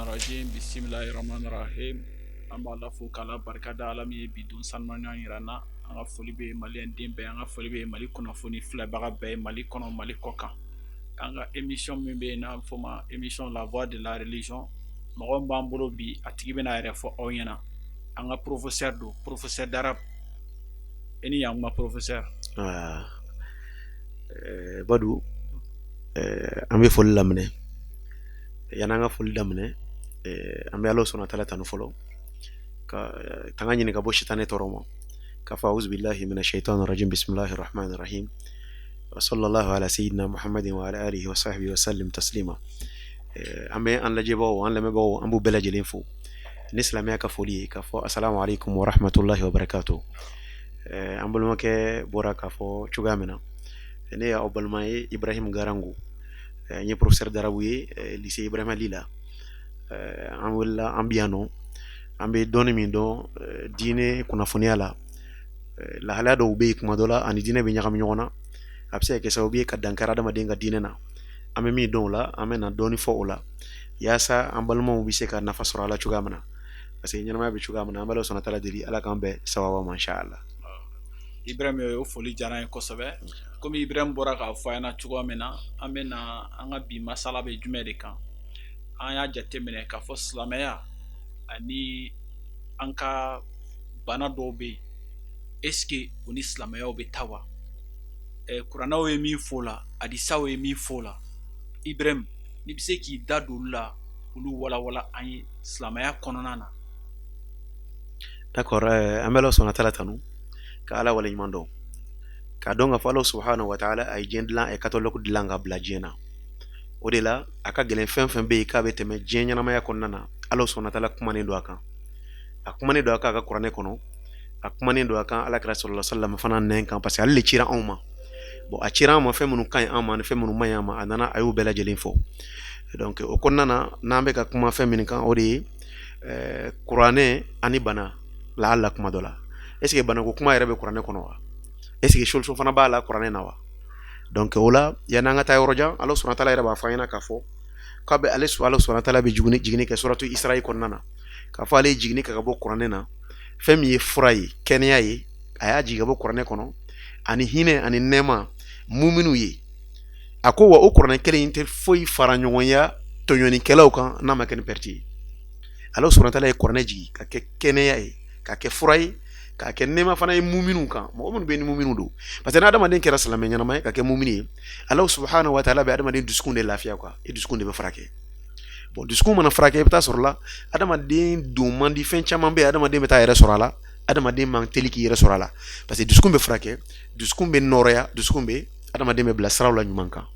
Rajim, Bismillahirrahmanirrahim. An b'a la fo k'ala barikada Ala min ye bi don sanuman yira n na. An ka foli bɛ Maliyɛn den bɛɛ, an ka foli bɛ Mali kunnafoni filɛbaga bɛɛ ye, Mali kɔnɔ Mali kɔ kan. An ka émission min bɛ yen n'a bɛ fɔ o ma émission La Voix de la Religion. Mɔgɔ min b'an bolo bi a tigi bɛna a yɛrɛ fɔ aw ɲɛna. An ka professeur don, professeur d'arabe. I ni yankuma professeur. Badou, an bɛ foli laminɛ. Yan'an ka foli daminɛ, an bɛ Alahu subahanahu wa taala tanu fɔlɔ ka tanga ɲini ka bɔ sitanɛ tɔɔrɔ ma k'a fɔ auzu billahi minash shaitani rajim bismillahir rahmanir rahim wa sallallahu ala sayyidina muhammadin wa ala alihi wa sahbihi wa sallim taslima. An bɛ an lajɛbaaw an lamɛnbaaw an b'u bɛɛ lajɛlen fo ni silamɛya ka foli ye k'a fɔ assalamu alaikum wa rahmatullahi wa barakatuh. An balimakɛ bɔra k'a fɔ cogoya min na, ne y'aw balima ye Ibrahim Garangu, n ye professeur d'arabe ye lycée Ibrahima Lila. An wulila an bi yan nɔ an bɛ dɔɔni min dɔn diinɛ kunnafoniya la, lahalaya dɔw bɛ yen kuma dɔ la ani diinɛ bɛ ɲagami ɲɔgɔn na, a bɛ se ka kɛ sababu ye ka dankari adamaden ka diinɛ na. An bɛ min dɔn o la an bɛ na dɔɔni fɔ o la yaasa an balimaw bɛ se ka nafa sɔrɔ a la cogoya min na, parce que ɲɛnamaya bɛ cogoya min na an bɛ Alahu subahanahu wa taala deli Ala k'an bɛɛ sababa ma inshallah. Ibrahim o foli diyara n ye kosɛbɛ. Komi Ibrahim bɔra k'a fɔ an ɲɛna cogoya min na, an bɛ na an ka bi masala bɛ jumɛn de kan. An y'a jateminɛ k'a fɔ silamɛya ani an ka bana dɔw bɛ yen, est-ce que o ni silamɛyaw bɛ taa wa? Kuranɛw ye min fɔ o la, hadisaw ye min fɔ o la. Ibrahim, n'i bɛ se k'i da don olu la, olu walawala an ye silamɛya kɔnɔna na. D'accord, an bɛ Alahu subahanahu wa taala tanu ka Ala waleɲuman dɔn, k'a dɔn k'a fɔ Alahu subahanahu wa taala a ye diɲɛ dilan, a ye catalogue dilan ka bila diɲɛ na. O de la a ka gɛlɛn fɛn fɛn bɛ yen k'a bɛ tɛmɛ diɲɛ ɲɛnamaya kɔnɔna na, Alahu subahanahu wa taala kumanen don a kan. A kumanen don a kan a ka kuranɛ kɔnɔ, a kumanen don a kan Alakira sallallahu alaihi wasallam fana nɛn kan, parce que ale de cira anw ma. Bon a cira an ma fɛn minnu ka ɲi an ma ani fɛn minnu man ɲi an ma, a nana a y'u bɛɛ lajɛlen fɔ. Donc o kɔnɔna na n'an bɛ ka kuma fɛn min kan o de ye kuranɛ ani bana lahala kuma dɔ la. Est ce que bana ko kuma yɛrɛ bɛ kuranɛ kɔnɔ wa? Est ce que solution fana b'a la kuranɛ na wa? Donc o la yanni an ka taa yɔrɔ jan, Alahu subahanahu wa taala yɛrɛ b'a fɔ an ɲɛna k'a fɔ k'a bɛ Alahu subahanahu wa taala bɛ jigini kɛ suratu Isra kɔnɔna na, k'a fɔ ale ye jigini kɛ ka bɔ kuranɛ na, fɛn min ye fura ye, kɛnɛya ye, a y'a jigin ka bɔ kuranɛ kɔnɔ, ani hinɛ ani nɛɛma muminiw ye. A ko wa o kuranɛ kelen in tɛ foyi fara ɲɔgɔnya tɔɲɔnikɛlaw kan n'a ma kɛ ni pɛrɛti ye. Alahu subahanahu wa taala ye kuranɛ jigin ka kɛ kɛnɛya ye, ka kɛ fura ye, k'a kɛ nɛɛma fana ye muminiw kan, mɔgɔ minnu bɛ ni muminiw don, parce que n'adamaden kɛra silamɛ ɲɛnama ye ka kɛ mumini ye, Alahu subahanahu wa taala bɛ adamaden dusukun de lafiya quoi, i dusukun de bɛ furakɛ. Bon dusukun mana furakɛ i bɛ taa sɔrɔ la adamaden don man di, fɛn caman bɛ yen adamaden bɛ taa yɛrɛ sɔrɔ a la, adamaden man teli k'i yɛrɛ sɔrɔ a la, parce que dusukun bɛ furakɛ, dusukun bɛ nɔrɔya, dusukun bɛ adamaden bɛ bila siraw la ɲuman kan.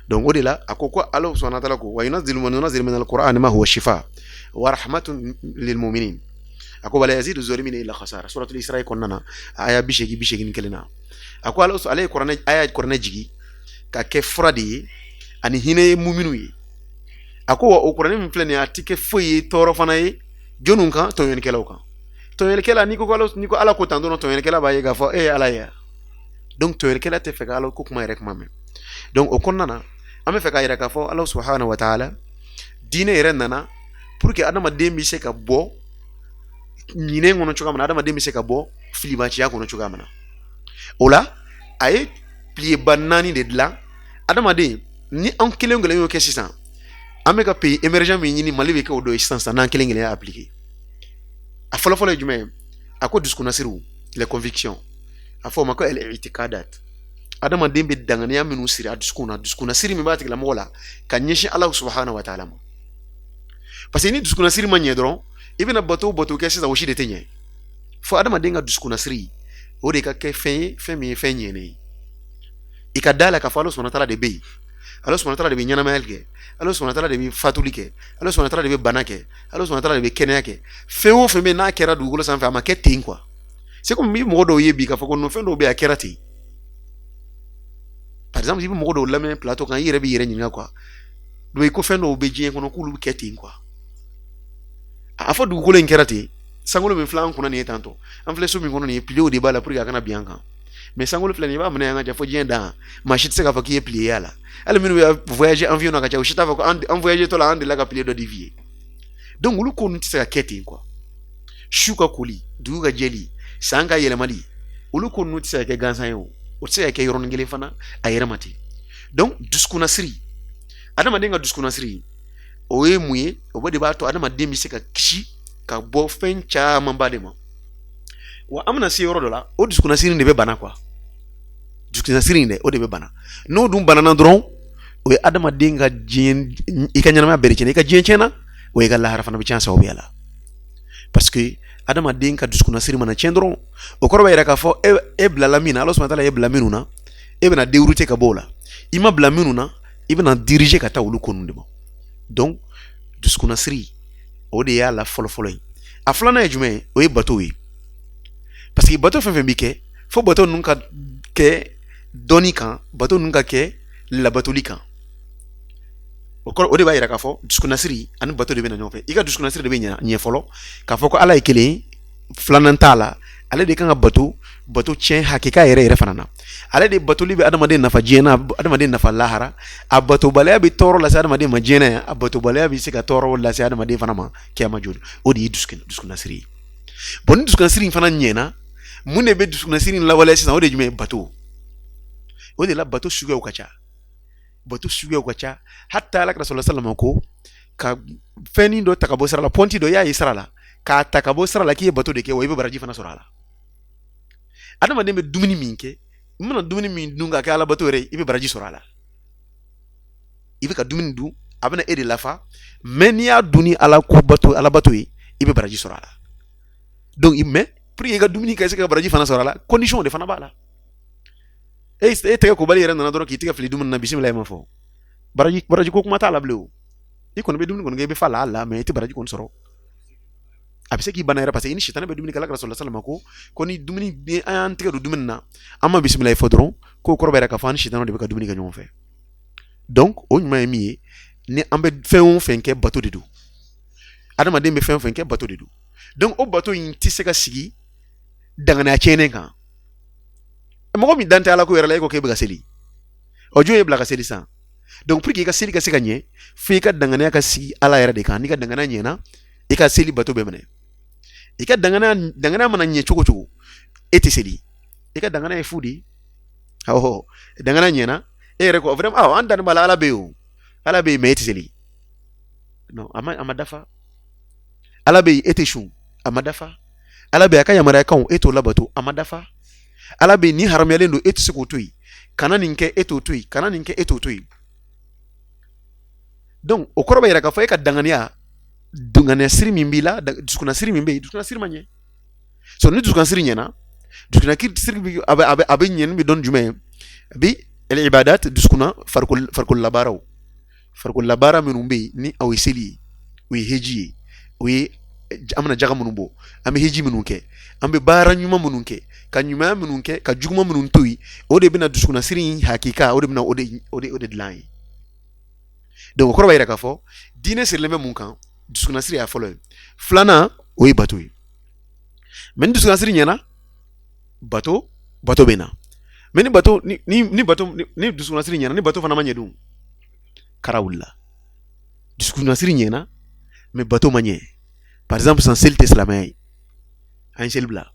Donc o de la a ko Alahu subahanahu wa taala ko wa yunazzilu minal qur'ani ma huwa shifa wa rahmatun lil mu'minin. A ko wala yazidu zolimina illa khasara, suratul Isra kɔnɔna na aya 81 na. A ko ale ye kuranɛ aya kuranɛ jigi ka kɛ fura de ye ani hinɛ ye muminiw ye. A ko wa o kuranɛ min filɛ nin ye a tɛ kɛ foyi ye tɔɔrɔ fana ye jɔnniw kan, tɔɲɔlikɛlaw kan. Tɔɲɔlikɛla n'i ko Ala ko tan dɔrɔn tɔɲɔlikɛla b'a ye k'a fɔ Ala ye. Donc tɔɲɔlikɛla tɛ fɛ ka Ala ko kuma yɛrɛ kuma mɛn. Donc o kɔnɔna na an bɛ fɛ k'a yira k'a fɔ Alahu subahanahu wa taala diinɛ yɛrɛ nana pour que adamaden bɛ se ka bɔ ɲinɛ kɔnɔ cogoya min na, adamaden bɛ se ka bɔ filibanciya kɔnɔ cogoya min na. O la a ye piliyeba 4 de dilan adamaden, ni an kelen kelen y'o kɛ sisan an bɛ ka pays émergent min ɲini Mali bɛ kɛ o dɔ ye sisan n'an kelen kelen y'a appliquer. A fɔlɔfɔlɔ ye jumɛn ye? A ko dusukunnasiriw, les convictions, a fɔ o ma ko al-i'tiqadat. Adamaden bɛ danganiya minnu siri a dusukun na, dusukunnasiri min b'a tigilamɔgɔ la ka ɲɛsin Alahu subahanahu wa taala ma. Parce que ni dusukunnasiri ma ɲɛ dɔrɔn i bɛna bato kɛ sisan o si de tɛ ɲɛ. Fo adamaden ka dusukunnasiri o de ka kɛ fɛn ye, fɛn min ye fɛn ɲɛnen ye. I ka da la k'a fɔ Alahu subahanahu wa taala de bɛ yen, Alahu subahanahu wa taala de bɛ ɲɛnamaya kɛ, Alahu subahanahu wa taala de bɛ fatuli kɛ, Alahu subahanahu wa taala de bɛ bana kɛ, Alahu subahanahu wa taala de bɛ kɛnɛya kɛ. Fɛn o fɛn bɛ n'a kɛra dugukolo sanfɛ a ma kɛ ten quoi. C'est comme i mɔgɔ dɔw ye bi k'a fɔ ko fɛn dɔw bɛ a kɛra ten. Par exemple i bɛ mɔgɔ dɔw lamɛn plateau kan i yɛrɛ b'i yɛrɛ ɲininka quoi, donc ko fɛn dɔw bɛ diɲɛ kɔnɔ k'olu bɛ kɛ ten quoi. A fɔ dugukolo in kɛra ten, sankolo min filɛ an kunna nin ye tantɔ, an filɛ so min kɔnɔ nin ye piliers de b'a la pour que a kana bin an kan. Mais sankolo filɛ nin ye i b'a minɛ an ka fɔ diɲɛ dan, maa si tɛ se k'a fɔ k'i ye pilier a la. Hali minnu bɛ voyager avion na ka ca o si t'a fɔ ko an voyager tɔ la an delila ka pilier dɔ dévier. donc olu ko nun tɛ se ka kɛ ten quoi su ka koli dugu ka jɛli san ka yɛlɛmali olu ko nun tɛ se ka kɛ gansan ye o tɛ se ka kɛ yɔrɔnin kelen fana a yɛrɛ ma ten donc dusukunnasiri adamaden ka dusukunnasiri o ye mun ye o de b'a to adamaden bɛ se ka kisi ka bɔ fɛn camanba de ma wa an bɛna se yɔrɔ dɔ la o dusukunnasiri de bɛ bana quoi dusukunnasiri in dɛ o de bɛ bana n'o dun banana dɔrɔn o ye adamaden ka diɲɛ i ka ɲɛnamaya bɛɛ de tiɲɛna i ka diɲɛ tiɲɛna wa i ka lahara fana bɛ tiɲɛ sababuya la parce que adamaden ka dusukunnasiri mana tiɲɛ dɔrɔn o kɔrɔ b'a yira k'a fɔ e bilala min na Ala subahana taala e bila minnu na e bɛna dérouter ka bɔ o la i ma bila minnu na i bɛna diriger ka taa olu ko ninnu de ma donc dusukunnasiri o de y'a la fɔlɔ-fɔlɔ ye a filanan ye jumɛn ye o ye bato ye parce que bato fɛn fɛn bɛ kɛ fo bato ninnu ka kɛ dɔnni kan bato ninnu ka kɛ labatoli kan o de b'a yira k'a fɔ dusukunnasiri ani bato de bɛ na ɲɔgɔn fɛ i ka dusukunnasiri de bɛ ɲɛ fɔlɔ k'a fɔ ko Ala ye kelen filanan t'a la ale de kan ka bato tiɲɛ hakika yɛrɛ fana na ale de batoli bɛ adamaden nafa diɲɛ na adamaden nafa lahara a batobaliya bɛ tɔɔrɔ lase adamaden ma diɲɛ na yan a batobaliya bɛ se ka tɔɔrɔ lase adamaden fana ma kiyama joli o de ye dusukunnasiri ye bon ni dusukunnasiri in fana ɲɛna mun de bɛ dusukunnasiri in lawaleya sisan o de ye jumɛn ye bato o de la bato suguyaw ka ca hatta Alakira sallallahu alaihi wasallam ko ka fɛnnin dɔ ta ka bɔ sira la pɔnti dɔ y'a ye sira la k'a ta ka bɔ sira la k'i ye bato de kɛ wa i bɛ baraji fana sɔrɔ a la adamaden bɛ dumuni min kɛ i mana dumuni min dun ka kɛ ala bato yɛrɛ i bɛ baraji sɔrɔ a la i bɛ ka dumuni dun a bɛna e de lafa mais n'i y'a dun ni ala bato ye i bɛ baraji sɔrɔ a la donc mais pour que i ka dumuni ka se ka baraji fana sɔrɔ a la condition de fana b'a la e tɛgɛ kobali yɛrɛ nana dɔrɔn k'i tɛgɛ fili dumuni na bisimila i ma fɔ baraji ko kuma t'a la bilen o i kɔni bɛ dumuni kɔni kɛ i bɛ fa la mais i tɛ baraji kɔni sɔrɔ a bɛ se k'i bana yɛrɛ parce que i ni sitana bɛ dumuni kɛ Alakira sallallahu alaihi wasallam ko ni dumuni an y'an tɛgɛ don dumuni na an ma bisimila fɔ dɔrɔn k'o kɔrɔ b'a yira k'a fɔ an ni sitana de bɛ ka dumuni kɛ ɲɔgɔn fɛ donc o ɲuman ye min ye ni an bɛ fɛn o fɛn kɛ bato de don adamaden bɛ fɛn o fɛn kɛ bato de don donc o bato in tɛ se ka sigi danganiya tiɲɛnen kan mɔgɔ min dan tɛ ala ko yɛrɛ la e ko k'e bɛ ka seli o jɔn ye bila ka seli san donc pour que i ka seli ka se ka ɲɛ fo i ka danganiya ka sigi ala yɛrɛ de kan n'i ka danganiya ɲɛna i ka seli bato bɛ minɛ i ka danganiya mana ɲɛ cogo cogo e tɛ seli i ka danganiya ye fu de danganiya ɲɛna e yɛrɛ ko vraiment an dani b'a la ala bɛ yen mais e tɛ seli non a ma dafa ala bɛ yen e tɛ sun a ma dafa ala bɛ yen a ka yamaruya kanw e t'o labato a ma dafa ala bɛ yen ni haramuyalen don e tɛ se k'o to yen kana nin kɛ e t'o to yen kana nin kɛ e t'o to yen donc o kɔrɔ bɛ yira k'a fɔ e ka danganiya siri min b'i la dusukunnasiri min bɛ yen dusukunnasiri ma ɲɛ so ni dusukunnasiri ɲɛna dusukunnasiri a bɛ ɲɛ ni bɛ dɔn jumɛn ye bi al-ibadat dusukunna farikolola minnu bɛ yen ni aw ye seli ye o ye heji ye o ye an bɛna jaga minnu bɔ an bɛ heji minnu kɛ an bɛ baara ɲuman minnu kɛ ka ɲumanya minnu kɛ ka juguman minnu to yen o de bɛna dusukunnasiri in hakika o de bɛna o de dilan ye donc o kɔrɔ b'a yira k'a fɔ diinɛ sirilen bɛ mun kan dusukunnasiri y'a fɔlɔ ye filanan o ye bato ye mais ni dusukunnasiri ɲɛna bato bɛ na mais ni dusukunnasiri ɲɛna ni bato fana ma ɲɛ dun kara wulila dusukunnasiri ɲɛna mais bato ma ɲɛ par exemple san seli tɛ silamɛya ye an ye seli bila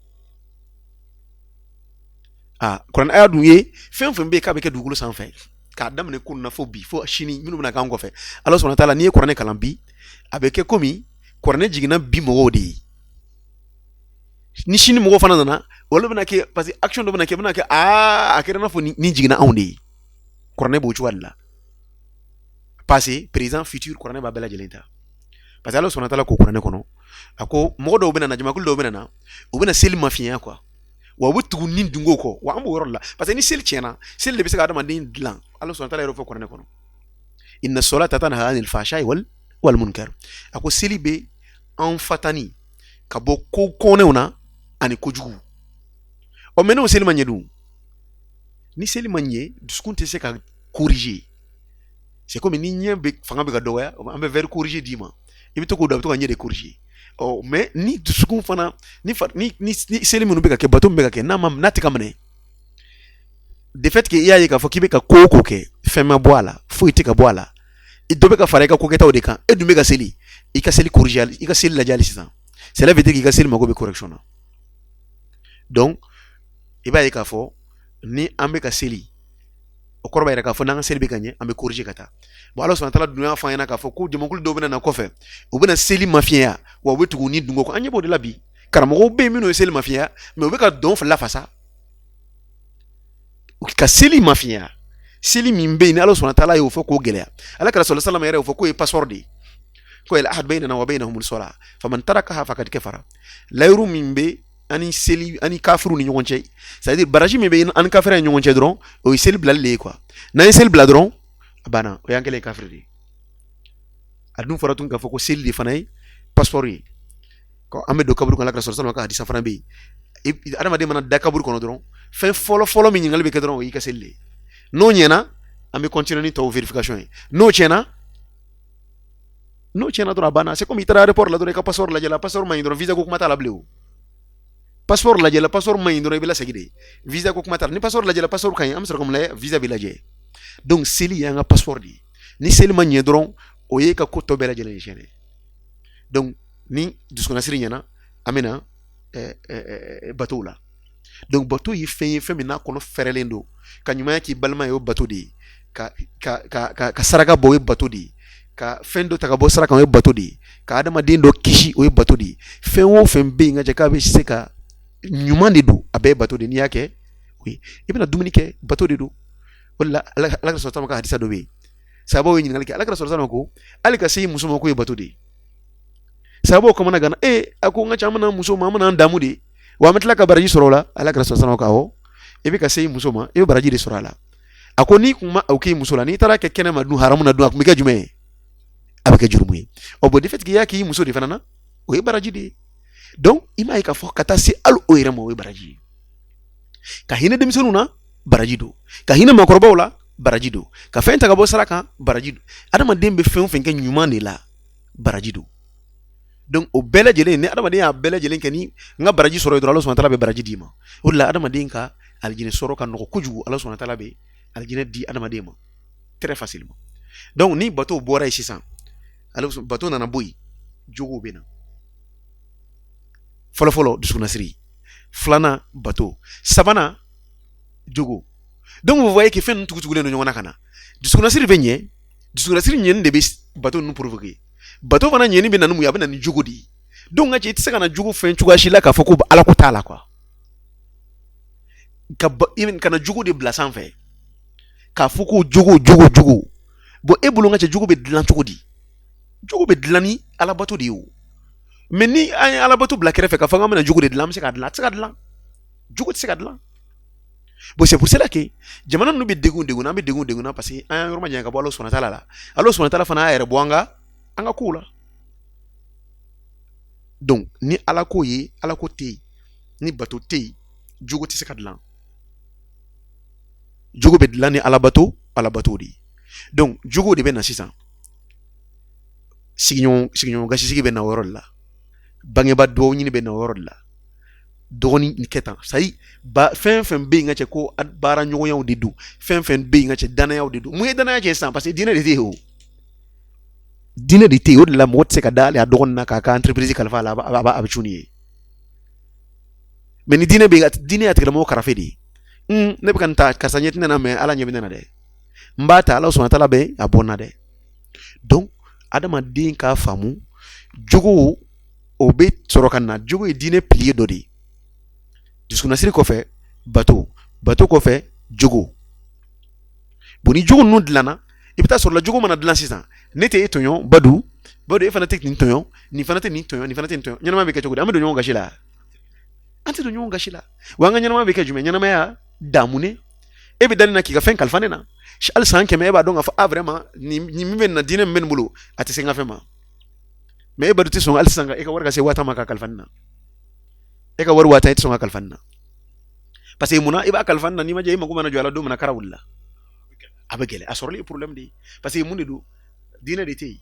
kuranɛ aya dun ye fɛn fɛn bɛ yen k'a bɛ kɛ dugukolo sanfɛ k'a daminɛ ko na fo bi fo sini minnu bɛna k'an kɔfɛ ala sɔnna taala n'i ye kuranɛ kalan bi a bɛ kɛ komi kuranɛ jiginna bi mɔgɔw de ye ni sini mɔgɔw fana nana olu bɛna kɛ parce que action dɔ bɛna kɛ a kɛra i n'a fɔ ni jiginna anw de ye kuranɛ b'o cogoya de la passé présent futur kuranɛ b'a bɛɛ lajɛlen ta parce que ala sɔnna taala ko kuranɛ kɔnɔ a ko mɔgɔ dɔw bɛna na jamakulu dɔw bɛna na u bɛna seli mafiɲɛya quoi wa u bɛ tugu ni dungo kɔ wa an b'o yɔrɔ la parce que ni seli tiɲɛna seli de bɛ se ka adamaden dilan ala sɔnna taala yɛrɛ fɔ kuranɛ kɔnɔ inna solata tanha anil fahsha'i wal munkar a ko seli bɛ an fatani ka bɔ ko kɔnɛw na ani kojugu mais n'o seli ma ɲɛ dun ni seli ma ɲɛ dusukun tɛ se ka corriger c'est comme ni ɲɛ fanga bɛ ka dɔgɔya an bɛ verre corriger d'i ma i bɛ to k'o dɔn a bɛ to ka ɲɛ de corriger mais ni dusukun fana ni seli minnu bɛ ka kɛ bato min bɛ ka kɛ n'a tɛ ka minɛ de fait que i y'a ye k'a fɔ k'i bɛ ka ko o ko kɛ fɛn ma bɔ a la foyi tɛ ka bɔ a la dɔ bɛ ka fara i ka kokɛtaw de kan e dun bɛ ka seli i ka seli corriger i ka seli lajɛ hali sisan cela veut dire k'i ka seli mago bɛ correction na donc i b'a ye k'a fɔ ni an bɛ ka seli o kɔrɔ b'a yɛrɛ k'a fɔ n'an ka seli bɛ ka ɲɛ an bɛ corriger ka taa bon ala sɔnna taala dun y'a fɔ an ɲɛna k'a fɔ ko jamakulu dɔw bɛ na kɔfɛ u bɛna seli mafiɲɛya wa u bɛ tugu ni dungo kɔ an ɲɛ b'o de la bi karamɔgɔw bɛ yen minnu ye seli mafiɲɛya mais u bɛ ka dɔn fila fasa ka seli mafiɲɛya seli min bɛ yen ni ala sɔnna taala y'o fɔ k'o gɛlɛya ala kɛra sɔlɔ salama yɛrɛ y'o fɔ k'o ye passeport de ye ko el ahad baynana wa baynahum as-salah faman tarakaha faqad kafara layru min bɛ ani seli ani kafiru ni ɲɔgɔn cɛ c'est à dire baraji min bɛ ani kafira ni ɲɔgɔn cɛ dɔrɔn o ye seli bilali de ye quoi n'an ye seli bila dɔrɔn a banna o y'an kɛlen kafiri de ye a dun fɔra tun k'a fɔ ko seli de fana ye passeport ye ko an bɛ don kaburu kɔnɔ ala kɛra sɔlɔ salama ka hadisa fana bɛ yen adamaden mana da kaburu kɔnɔ dɔrɔn fɛn fɔlɔ fɔlɔ min ɲininkali bɛ kɛ dɔrɔn o y'i ka seli de ye n'o ɲɛna an bɛ continuer ni tɔw verification ye n'o tiɲɛna dɔrɔn a banna c'est comme i taara aéroport la dɔrɔn i ka passeport lajɛ la passeport man ɲi dɔrɔn visa ko kuma t'a la bilen o passeport lajɛ la passeport man ɲi dɔrɔn i bɛ lasegin de visa ko kuma t'a la ni passeport lajɛ la passeport ka ɲi an bɛ sɔrɔ ka mun lajɛ visa bɛ lajɛ donc seli y'an ka passeport de ye ni seli ma ɲɛ dɔrɔn o ye ka ko tɔ bɛɛ lajɛlen ye tiɲɛ donc ni dusukunnasiri ɲɛna an bɛ na bateau la donc bateau ye fɛn ye fɛn min n'a kɔnɔ fɛrɛlen don ka ɲumanya k'i balima ye o bateau de ye ka saraka bɔ o ye bateau de ye ka fɛn dɔ ta ka bɔ saraka o ye bateau de ye ka adamaden dɔ kisi o ye bateau de ye fɛn o fɛn bɛ yen ka jɛ k'a bɛ se ka ɲuman de don a bɛɛ ye bateau de ye n'i y'a kɛ i bɛna dumuni kɛ bateau de don o de la ala ka sɔrɔ ka hadisa dɔ bɛ yen sababu ye ɲininkali kɛ ala ka sɔrɔ ko hali ka se i muso ma k'o ye bateau de ye sababu kamana gana a ko n ka ca an bɛna muso ma an bɛna an damu de wa an bɛ tila ka baraji sɔrɔ o la ala ka sɔrɔ ka awɔ i bɛ ka se i muso ma i bɛ baraji de sɔrɔ a la a ko n'i kun ma aw k'i muso la n'i taara kɛ kɛnɛ ma dun haramu na dun a kun bɛ kɛ jumɛn ye a bɛ kɛ jurumu ye o bon de fait que i y'a k'i muso de fana na o ye baraji de ye donc i m'a ye k'a fɔ ka taa se hali o yɛrɛ ma o ye baraji ye ka hinɛ denmisɛnninw na baraji don ka hinɛ maakɔrɔbaw la baraji don ka fɛn ta ka bɔ sara kan baraji don adamaden bɛ fɛn o fɛn kɛ ɲuman de la baraji don donc o bɛɛ lajɛlen ni adamaden y'a bɛɛ lajɛlen kɛ ni n ka baraji sɔrɔ dɔrɔn ala sɔnna taala bɛ baraji d'i ma o de la adamaden ka alijinɛ sɔrɔ ka nɔgɔ kojugu ala sɔnna taala bɛ alijinɛ di adamaden ma très facilement donc ni bateau bɔra yen sisan bateau nana bɔ yen jogow bɛ na fɔlɔfɔlɔ dusukunnasiri filanan bateau sabanan jogo donc vous voyez que fɛn ninnu tugutugulen don ɲɔgɔn na ka na dusukunnasiri bɛ ɲɛ dusukunnasiri ɲɛni de bɛ bateau ninnu provoquer bateau fana ɲɛni bɛ na ni mun ye a bɛ na ni jogo de ye donc n ka cɛ i tɛ se ka na jogo fɛn cogoya si la k'a fɔ ko ala ko t'a la quoi ka na jogo de bila sanfɛ k'a fɔ ko jogo bon e bolo n ka cɛ jogo bɛ dilan cogo di jogo bɛ dilan ni alabato de ye o mais ni an ye alabato bila kɛrɛfɛ k'a fɔ k'an bɛna jogo de dilan an bɛ se k'a dilan a tɛ se ka dilan jogo tɛ se ka dilan bon c'est pour cela que jamana ninnu bɛ degun n'an bɛ degun na parce que an y'an yɔrɔ ma janya ka bɔ ala sɔnna taala la ala sɔnna taala fana y'a yɛrɛ bɔ an ka kow la donc ni ala ko ye ala ko tɛ yen ni bato tɛ yen jogo tɛ se ka dilan jogo bɛ dilan ni alabato de ye donc jogo de bɛ na sisan sigiɲɔgɔn gasisigi bɛ na o yɔrɔ de la bangeba duwawu ɲini bɛ na o yɔrɔ de la dɔgɔnin ni kɛ tan sayi fɛn fɛn bɛ yen ka cɛ ko baara ɲɔgɔnyaw de don fɛn fɛn bɛ yen ka cɛ danayaw de don mun ye danaya cɛ sisan parce que diinɛ de tɛ yen o diinɛ de tɛ yen o de la mɔgɔ tɛ se ka da ale a dɔgɔnin na k'a ka entreprise kalifa a la a bɛ cun ye mais ni diinɛ bɛ yen diinɛ y'a tigilamɔgɔ karafe de ye ne bɛ ka nin ta karisa ɲɛ tɛ ne na mais ala ɲɛ bɛ ne na dɛ n b'a ta ala sɔnna taala bɛ a bɔ n na dɛ donc adamaden k'a faamu jogo o bɛ sɔrɔ ka na jogo ye diinɛ pilier dɔ de ye dusukunnasiri kɔfɛ bateau kɔfɛ jogo bon ni jogo ninnu dilanna i bɛ taa sɔrɔ la jogo mana dilan sisan ne tɛ e tɔɲɔn badu e fana tɛ nin tɔɲɔn nin fana tɛ nin tɔɲɔn nin fana tɛ nin tɔɲɔn ɲɛnamaya bɛ kɛ cogo di an bɛ don ɲɔgɔn gasi la an tɛ don ɲɔgɔn gasi la wa an ka ɲɛnamaya bɛ kɛ jumɛn ɲɛnamaya damunɛ e bɛ da ne na k'i ka fɛn kalifa ne na hali san 100 e b'a dɔn k'a fɔ vraiment nin min bɛ nin na diinɛ min bɛ nin bolo a tɛ se n ka fɛn ma mais e badu tɛ sɔn hali sisan e ka wari ka se 5000 ma ka kalifa ne na e ka wari 5000 e tɛ sɔn ka kalifa ne na parce que munna i b'a kalifa ne na n'i ma jɛ i mago mana jɔ a la don min na kara wulila a bɛ gɛlɛya a sɔrɔli ye problème de ye parce que mun de don diinɛ de tɛ yen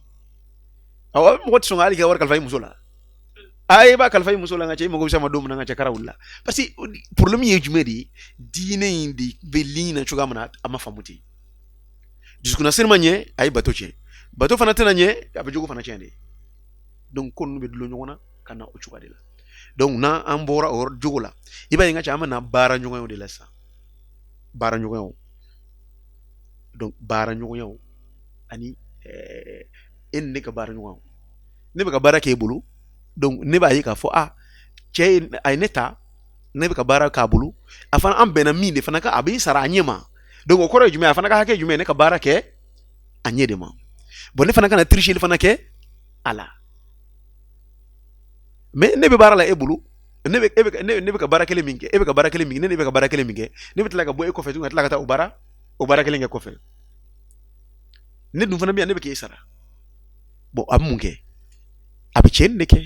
awɔ mɔgɔ tɛ sɔn ka hali k'i ka wari kalifa i muso la i b'a kalifa i muso la n ka cɛ i mago bɛ se ma don min na n ka cɛ kara wulila parce que problème ye jumɛn de ye diinɛ in de bɛ ligne na cogoya min na a ma faamu ten dusukunnasiri ma ɲɛ a ye bateau tiɲɛ bateau fana tɛna ɲɛ a bɛ jogo fana tiɲɛ de donc kon be dulo nyona kana o chuka de la donc na ambora or jogola iba yinga chama na bara nyongo de la sa bara nyongo donc bara nyongo ani en ne ka bara nyongo ne be ka bara ke bulu donc ne ba yi ka fo che ay neta ne be ka bara ka bulu afana am bena minde fana ka abin sara anyema donc o koro jume afana ka hake jume ne ka bara ke anyede ma bon ne fana ka na tricher fana ke ala mais ne be bara la e bulu ne be ka bara kele minge e be ka bara kele minge ne be ka bara kele minge ne be tla ka boy ko fe tla ka ta o bara kele nge ko fe ne dum fana bi ne be ke sara bon am munge abi chen ne ke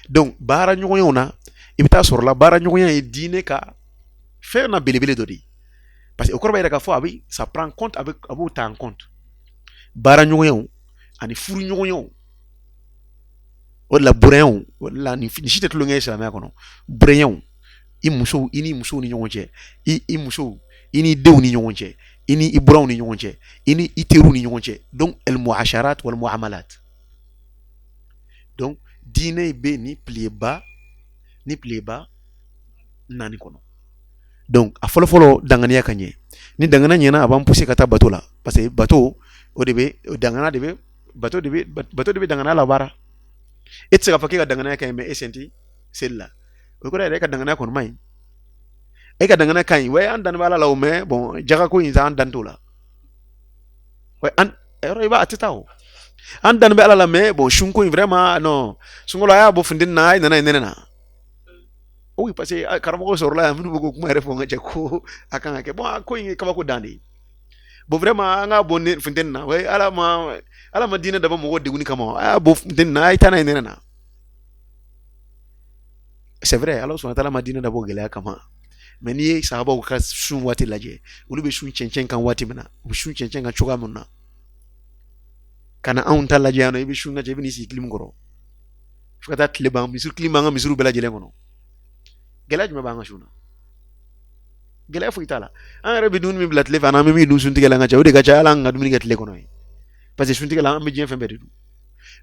donc bara nyugo yona ibita sur la bara nyugo ya dine ka faire na belebele dodi parce que au corba ka fo abi ça prend compte avec abu ta en compte bara nyugo yon ani furu nyugo yon o la bureyon o la ni shite to ngey sala kono bureyon i muso ini muso ni nyonje i muso ini dew ni nyonje ini i brown ni nyonje ini i teru ni nyonje donc el muasharat wal muamalat donc dine be ni plieba nani kono donc a folo dangania kanye ni dangana nyena abam pousser kata bateau la parce que bateau o debe dangana debe bateau debe dangana la bara et sega fakika dangana kay me esenti celle-là o ko re ka dangana kon may e ka dangana kay way an dan bala law me bon jaga ko inza an dan tola way an ero ba atitaw an dan be ala la me bon shunko vraiment non sungolo ya bo fundin na nena oui parce que karamo sor la mu bugo kuma refo nga ko akanga ke bon ko ngi kaba ko dandi bo vraiment nga bon fundin na way ala ma dina da ba mo wodi guni kama bo fundin na itana nena c'est vrai alors son tala ma dina da bo gele kama mais ni sahaba ko ka sun wati laje ulu be sun cencen kan wati mina bu sun cencen kan choga munna kana an tala je ano ibi sun na je bi ni si klim goro fukata tleban bisu klimanga misuru bela je lengono gelaj ma banga shuna gelay fu itala an rabi dun mi blat le fana mi dun sunti gela nga chaw de ga chala nga dum ni get le kono parce que sunti gela am bien fembe du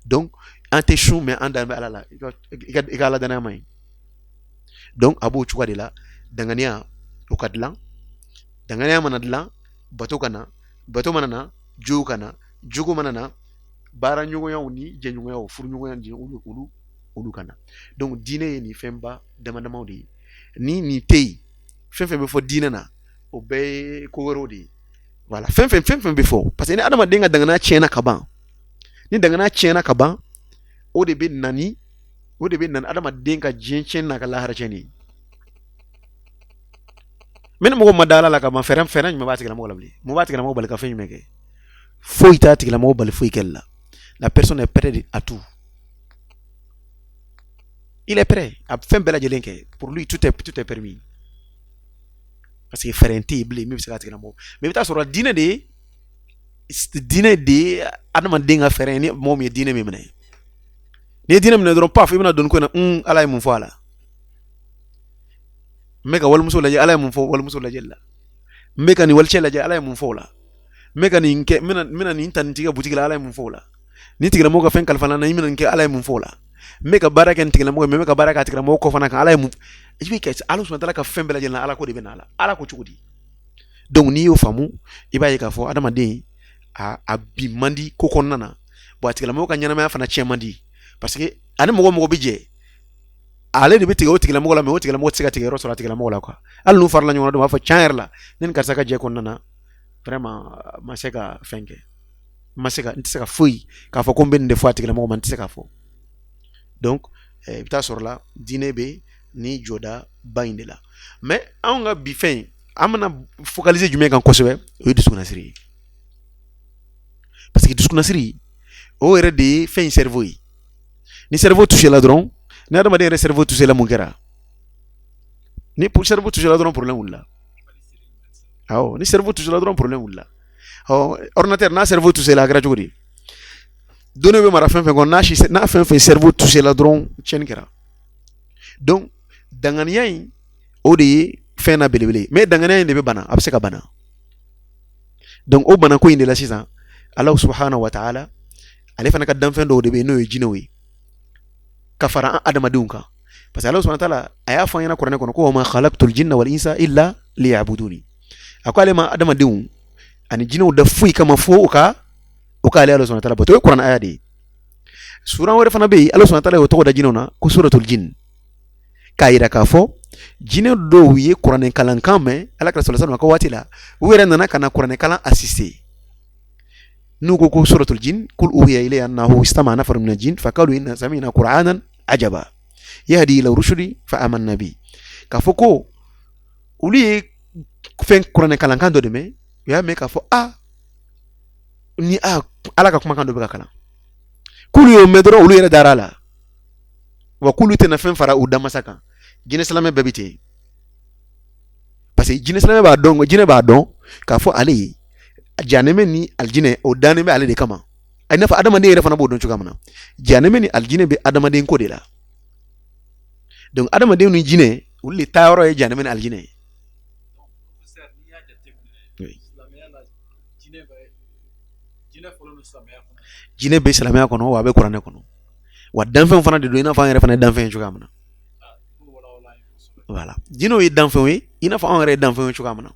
donc ante chou mais anda ala la igala dana may donc abu chuka de la dangania o kadlan dangania manadlan bato kana bato manana jugu kana jugu manana bara nyugo yaw ni je nyugo yaw fur nyugo yan di ulu kana donc dine ni femba demanda mawdi ni tey fenfen be fo dina na o be ko worodi voilà fenfen be fo parce que ni adama denga dangana chena kaban ni dangana chena kaban o de be nani adama denga jenchen na kala harjeni men mo madala la kama feram ma bati kala mo labli mo bati kala mo bal ka fenyi meke fo itati kala mo bal fo ikella la personne est prête à tout. Il est prêt à faire bella jelenke. Pour lui, tout est permis. Parce qu'il fait un table, même si c'est mo. Mais tu as sur le dîner de adama denga faire ni mom ye dîner même né. Ni dîner me ne pas, il me donne quoi na ala mon foala. Meka wal muso la ala mon fo wal muso la jella. Meka ni wal chela ala mon fola. Meka ni nke mina ni tan tiga boutique la ala mon fola. Ni tiga mo ka fen kalfana na mina nke ala mon fola. Meka baraka ntigala mo meka baraka tigala mo ko fana kan ala mu jibi ke ala so tala ka fembe la jela ala ko de benala ala ko chukudi donc ni yo famu ibaye ka fo adama de a bi mandi ko kon nana bo tigala mo ka nyana ma fana che mandi parce que ani mo bije ale de bitiga o tigala mo la me o tigala mo tiga ro so la tigala mo la quoi al nu far la nyona do ma fa changer la nen ka saka je kon nana vraiment maseka fenke maseka ntisaka fui ka fo ko ben de fois tigala mo man tisaka fo. Donc, bita sur la dîner be ni joda bainde la. Mais on a bifin, amana focaliser du mec en kosebe, o discours nasiri. Parce que discours nasiri, o era de fin cerveau. Ni cerveau toucher la dron, ni adama de cerveau toucher la mungera. Ni pour cerveau toucher la dron problème ou là. Ah, ni cerveau toucher la dron problème ou là. Oh, ordinateur na cerveau toucher la gratuité. Donne be mara fen gon na fen cerveau toucher la dron chen kera donc dangania yi o de fen na belebele mais dangania yi de be bana abse ka bana donc o bana ko inde la sisa Allah subhanahu wa ta'ala ale fana ka dan fen do de be no jinowe kafara adamadenw kan parce que Allah subhanahu wa ta'ala aya fɔ an ɲɛna kuranɛ kɔnɔ ko ma khalaqtul jinna wal insa illa liya'buduni a ko ale ma adamadenw ani jinɛw da foyi kama fo o ka ale Allah subhanahu wa ta'ala bato o ye kuranɛ aya de ye sura wɛrɛ fana bɛ yen Allah subhanahu wa ta'ala y'o tɔgɔ da jinɛw na ko suratul jinn k'a yira k'a fɔ jinɛ dɔw ye kuranɛ kalankan mɛn Alakira sallallahu alaihi wasallam ka waati la u yɛrɛ nana ka na kuranɛ kalan assister n'u ko suratul jinn kul uhiya ilayya annahu istama'a nafarun minal jinn faqalu inna sami'na qur'anan ajaba yahdi ila rushdi fa amanna bi k'a fɔ ko olu ye fɛn kuranɛ kalankan dɔ de mɛn u y'a mɛn k'a fɔ ni Ala ka kumakan dɔ bɛ ka kalan k'olu y'o mɛn dɔrɔn olu yɛrɛ dara la wa k'olu tɛna fɛn fara u damasa kan jinɛ silamɛ bɛɛ bɛ ten parce que jinɛ silamɛ b'a dɔn jinɛ b'a dɔn k'a fɔ ale ye janɛmɛ ni alijinɛ o dannen bɛ ale de kama a n'a fɔ adamaden yɛrɛ fana b'o dɔn cogoya min na janɛmɛ ni alijinɛ bɛ adamaden ko de la donc adamaden ni jinɛ olu de taa yɔrɔ ye janɛmɛ ni alijinɛ ye. jinɛ bɛ silamɛya kɔnɔ wa a bɛ kuranɛ kɔnɔ wa danfɛnw fana de don i n'a fɔ an yɛrɛ fana ye danfɛn ye cogoya min na voilà jinɛw ye danfɛnw ye i n'a fɔ an yɛrɛ ye danfɛnw ye cogoya min na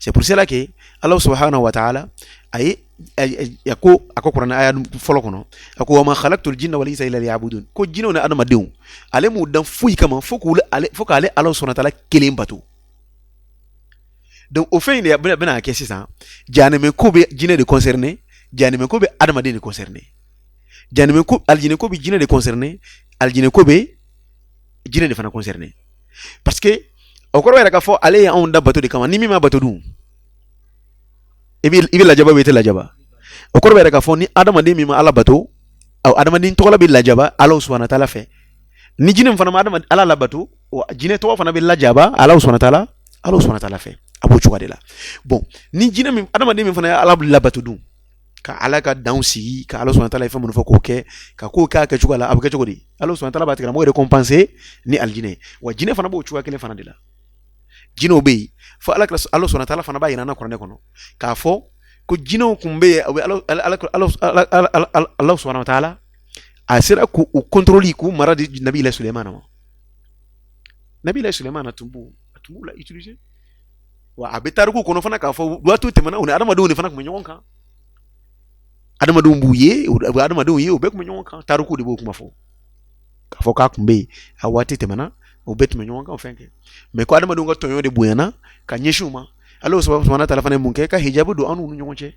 c'est pour cela que Allah subhanahu wa ta'ala a ko kuranɛ aya fɔlɔ kɔnɔ a ko wa ma khalaqtul jinna wal insa illa liya'budun ko jinɛw ni adamadenw ale m'u dan foyi kama fo k'ale Allah subhanahu wa ta'ala kelen bato donc au fɛn in de bɛna kɛ sisan janɛmɛ ko bɛ jinɛ de concerné janɛmɛ ko bɛ adamaden de concerné janɛmɛ ko alijinɛ ko bɛ jinɛ de concerné alijinɛ ko bɛ jinɛ de fana concerné parce que o kɔrɔ yɛrɛ k'a fɔ ale ye anw da bato de kama ni min ma bato dun i bɛ lajaba i tɛ lajaba o kɔrɔ yɛrɛ k'a fɔ ni adamaden min ma Ala bato adamaden tɔgɔla bɛ lajaba Allah subhanahu wa ta'ala fɛ ni jinɛ fana ma Ala labato jinɛ tɔgɔ fana bɛ lajaba Allah subhanahu wa ta'ala fɛ a b'o cogoya de la bon ni jinɛ min adamaden min fana ye Ala labato dun ka Ala ka danw sigi ka Allah subhanahu wa ta'ala ye fɛn minnu fɔ k'o kɛ ka kow k'a kɛcogo la a bɛ kɛ cogo di Allah subhanahu wa ta'ala b'a tigilamɔgɔ récompenser ni alijinɛ wa jinɛ fana b'o cogoya kelen fana de la jinɛw bɛ yen fo Allah subhanahu wa ta'ala fana b'a yira an na kuranɛ kɔnɔ k'a fɔ ko jinɛw kun bɛ yen Allah subhanahu wa ta'ala a sera k'u contrôler k'u mara di Nabi Sulemana ma Nabi Sulemana tun b'u la utiliser wa a bɛ tariku kɔnɔ fana k'a fɔ waatiw tɛmɛna u ni adamadenw de fana tun bɛ ɲɔgɔn kan adamadenw b'u ye u bɛ adamadenw ye u bɛɛ tun bɛ ɲɔgɔn kan tariku de b'o kuma fɔ k'a fɔ k'a tun bɛ yen a waati tɛmɛna u bɛɛ tun bɛ ɲɔgɔn kan fɛn kɛ mais ko adamadenw ka tɔɲɔ de bonyana ka ɲɛsin u ma Allah subhanahu wa ta'ala fana ye mun kɛ ka hijabu don an n'u ni ɲɔgɔn cɛ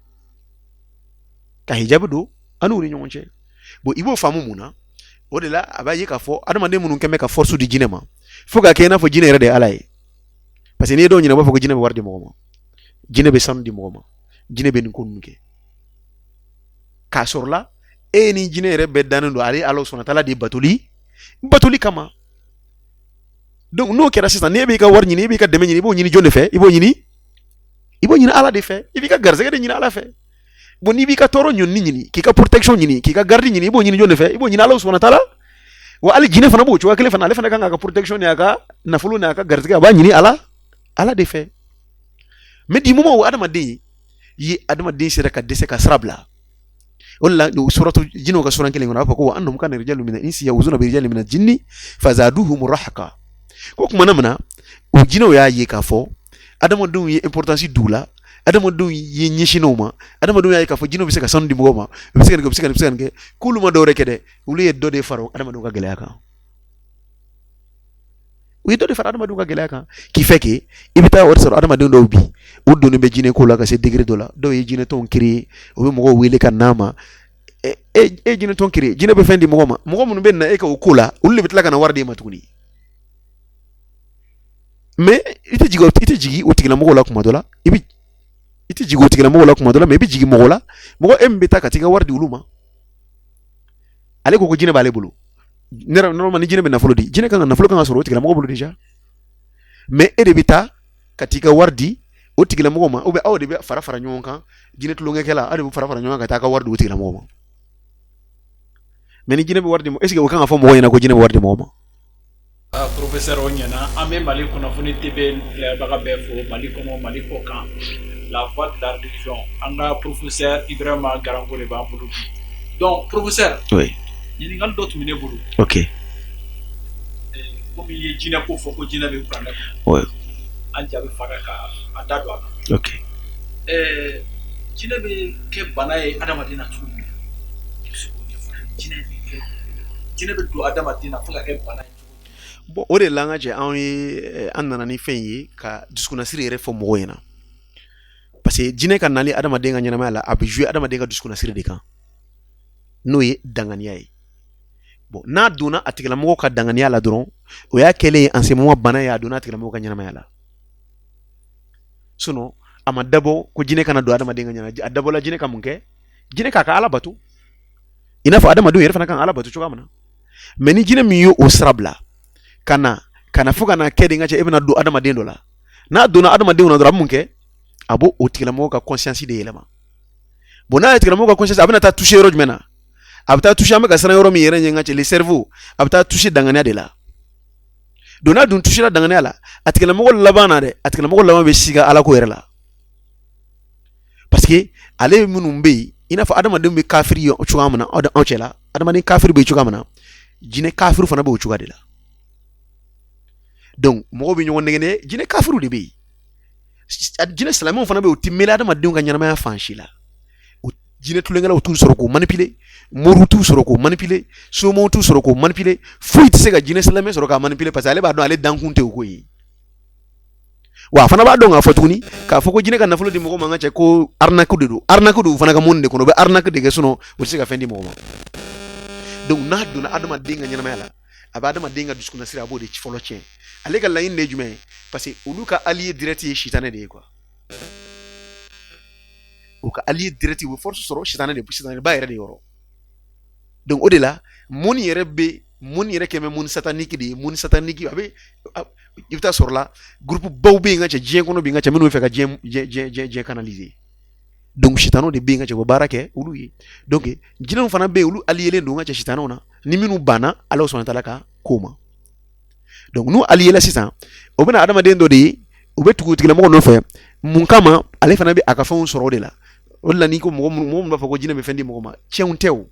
ka hijabu don an n'u ni ɲɔgɔn cɛ bon i b'o faamu mun na o de la a b'a ye k'a fɔ adamaden minnu kɛn bɛ ka force di jinɛ ma fo ka kɛ i n'a fɔ jinɛ yɛrɛ de ye Ala ye parce que n'i ye dɔw ɲininka u b'a fɔ ko jinɛ bɛ wari di mɔgɔ ma jinɛ bɛ sanu di mɔgɔ ma jinɛ bɛ nin ko ninnu kɛ k'a sɔrɔ la e ni jinɛ yɛrɛ bɛɛ dannen don ale Allah subhanahu wa ta'ala de batoli kama donc n'o kɛra sisan n'e b'i ka wari ɲini i b'i ka dɛmɛ ɲini i b'o ɲini jɔn de fɛ i b'o ɲini Ala de fɛ i b'i ka garisɛgɛ de ɲini Ala fɛ bon n'i b'i ka tɔɔrɔ ɲini k'i ka protection ɲini k'i ka garde ɲini i b'o ɲini jɔn de fɛ i b'o ɲini Allah subhanahu wa ta'ala wa hali jinɛ fana b'o cogoya kelen fana ale fana kan k'a ka protection ni a ka nafolo ni a ka garisɛgɛ a b'a ɲini Ala de fɛ mais du moment où adamaden ye adamaden sera ka dɛsɛ ka sira bila o de la suratu jinɛw ka sura kelen kɔnɔ a b'a fɔ ko wa annahum kana rijalun mina insi ya'uzuna bi rijalin mina jinni fazaduhum rahaqa ko kumana mina o jinɛw y'a ye k'a fɔ adamadenw ye importance d'u la adamadenw ye ɲɛsinw ma adamadenw y'a ye k'a fɔ jinɛw bɛ se ka sanu di mɔgɔw ma u bɛ se ka nin kɛ u bɛ se ka nin kɛ k'olu ma dɔwɛrɛ kɛ dɛ olu ye dɔ de fara adamadenw ka gɛlɛya kan u ye dɔ de fara adamadenw ka gɛlɛya kan k'i fɛ kɛ i bɛ taa wari sɔrɔ adamadenw dɔw bi u donnen bɛ jinɛ ko la ka se degré dɔ la dɔw ye jinɛ tɔnw créer u bɛ mɔgɔw wele ka n'a ma e jinɛ tɔn créer jinɛ bɛ fɛn di mɔgɔ ma mɔgɔ minnu bɛ na e ka o ko la olu de bɛ tila ka na wari d'e ma tuguni mais i tɛ jigin o tigilamɔgɔw la kuma dɔ la i tɛ jigin o tigilamɔgɔw la kuma dɔ la mais i bɛ jigin mɔgɔ la mɔgɔ e min bɛ taa ka t'i ka wari di olu ma ale ko jinɛ b'ale bolo normalement ni jinɛ bɛ nafolo di jinɛ kan ka nafolo kan ka sɔrɔ o tigilamɔgɔ bolo déjà mais e de bɛ taa ka t'i ka wari di o tigilamɔgɔ ma ou bien aw de bɛ fara ɲɔgɔn kan jinɛ tulonkɛkɛla aw de bɛ fara ɲɔgɔn kan ka taa ka wari di o tigilamɔgɔ ma mais ni jinɛ bɛ wari di est ce que o kan ka fɔ mɔgɔw ɲɛna ko jinɛ bɛ wari di mɔgɔ ma. Professeur o ɲɛna an bɛ Mali kunnafoni TV layɛbaga bɛɛ fo Mali kɔnɔ Mali kɔ kan la voix de la religion an ka professeur Ibrahima Garanko de b'an bolo bi donc professeur oui ɲininkali dɔ tun bɛ ne bolo ok comme il est jinne ko fo ko jinne be prendre ouais an jabe faga ka adado ok jinne be ke banaye adama dina tumi jinne be do adama dina faga ke banaye bon o de la nga je an nana ni fɛn ye ka dusukunnasiri yɛrɛ fɔ mɔgɔw ɲɛna parce que jinɛ ka nali adamaden ka ɲɛnamaya la a bɛ jouer adamaden ka dusukunnasiri de kan n'o ye danganiya ye bon n'a donna a tigilamɔgɔ ka danganiya la dɔrɔn o y'a kɛlen ye en ce moment bana ye a donna a tigilamɔgɔ ka ɲɛnamaya la sinon a ma dabɔ ko jinɛ kana don adamaden ka ɲɛnamaya a dabɔla jinɛ ka mun kɛ jinɛ k'a ka ala bato i n'a fɔ adamadenw yɛrɛ fana kan ala bato cogoya min na mais ni jinɛ min ye o sira bila kana fo kana kɛ de n ka cɛ e bɛna don adamaden dɔ la n'a donna adamadenw na dɔrɔn a bɛ mun kɛ a b'o o tigilamɔgɔ ka conscience de yɛlɛma bon n'a ye tigilamɔgɔ ka conscience a bɛna taa toucher yɔrɔ jumɛn na a bɛ taa toucher an bɛ ka siran yɔrɔ min yɛrɛ ɲɛ n ka cɛ le cerveau a bɛ taa toucher danganiya de la donc n'a dun toucher la danganiya la a tigilamɔgɔ laban na dɛ a tigilamɔgɔ laban bɛ siga ala ko yɛrɛ la parce que ale minnu bɛ yen i n'a fɔ adamadenw bɛ kafiri ye cogoya min na anw cɛ la adamaden kafiri bɛ yen cogoya min na jinɛ kafiri fana bɛ o cogoya de la donc mɔgɔw bɛ ɲɔgɔn nɛgɛnɛ jinɛ kafiriw de bɛ yen jinɛ silamɛw fana bɛ yen o tɛ mɛlɛ adamadenw ka ɲɛnamaya fan si la jinɛ tulonkɛlaw t'u sɔrɔ k'o manipuler moriw t'u sɔrɔ k'o manipuler somaw t'u sɔrɔ k'o manipuler foyi tɛ se ka jinɛ silamɛ sɔrɔ k'a manipuler parce que ale b'a dɔn ale dankun tɛ o ko ye wa a fana b'a dɔn k'a fɔ tuguni k'a fɔ ko jinɛ ka nafolo di mɔgɔ ma n ka cɛ ko arnaque de don arnaque don u fana ka mɔni de kɔnɔ u bɛ arnaque de kɛ sinon u tɛ se ka fɛn di mɔgɔ ma donc n'a donna adamaden ka ɲɛnamaya la a bɛ adamaden ka dusukunnasiri a b'o de fɔlɔ tiɲɛ ale ka laɲini de ye jumɛn ye parce que olu ka allié direct ye sitanɛ de ye quoi u ka allié direct u bɛ force sɔrɔ sitanɛba yɛrɛ de yɔrɔ donc o de la mɔni yɛrɛ kɛ mɛ mɔni satanique de ye mɔni satanique a bɛ i bɛ taa sɔrɔ la groupe baw bɛ yen ka cɛ diɲɛ kɔnɔ bi n ka cɛ minnu bɛ fɛ ka diɲɛ canaliser donc sitanɛw de bɛ yen ka cɛ u bɛ baara kɛ olu ye donc jinɛw fana bɛ yen olu alliélen don n ka cɛ sitanɛw na ni minnu banna ala sɔnna tala ka ko ma donc n'u allié la sisan o bɛna adamaden dɔ de ye u bɛ tugu tigilamɔgɔ nɔfɛ mun kama ale fana bɛ a ka fɛnw sɔrɔ o de la o de la n'i ko mɔgɔ minnu b'a fɔ ko jinɛ bɛ fɛn di mɔgɔ ma tiɲɛw tɛ o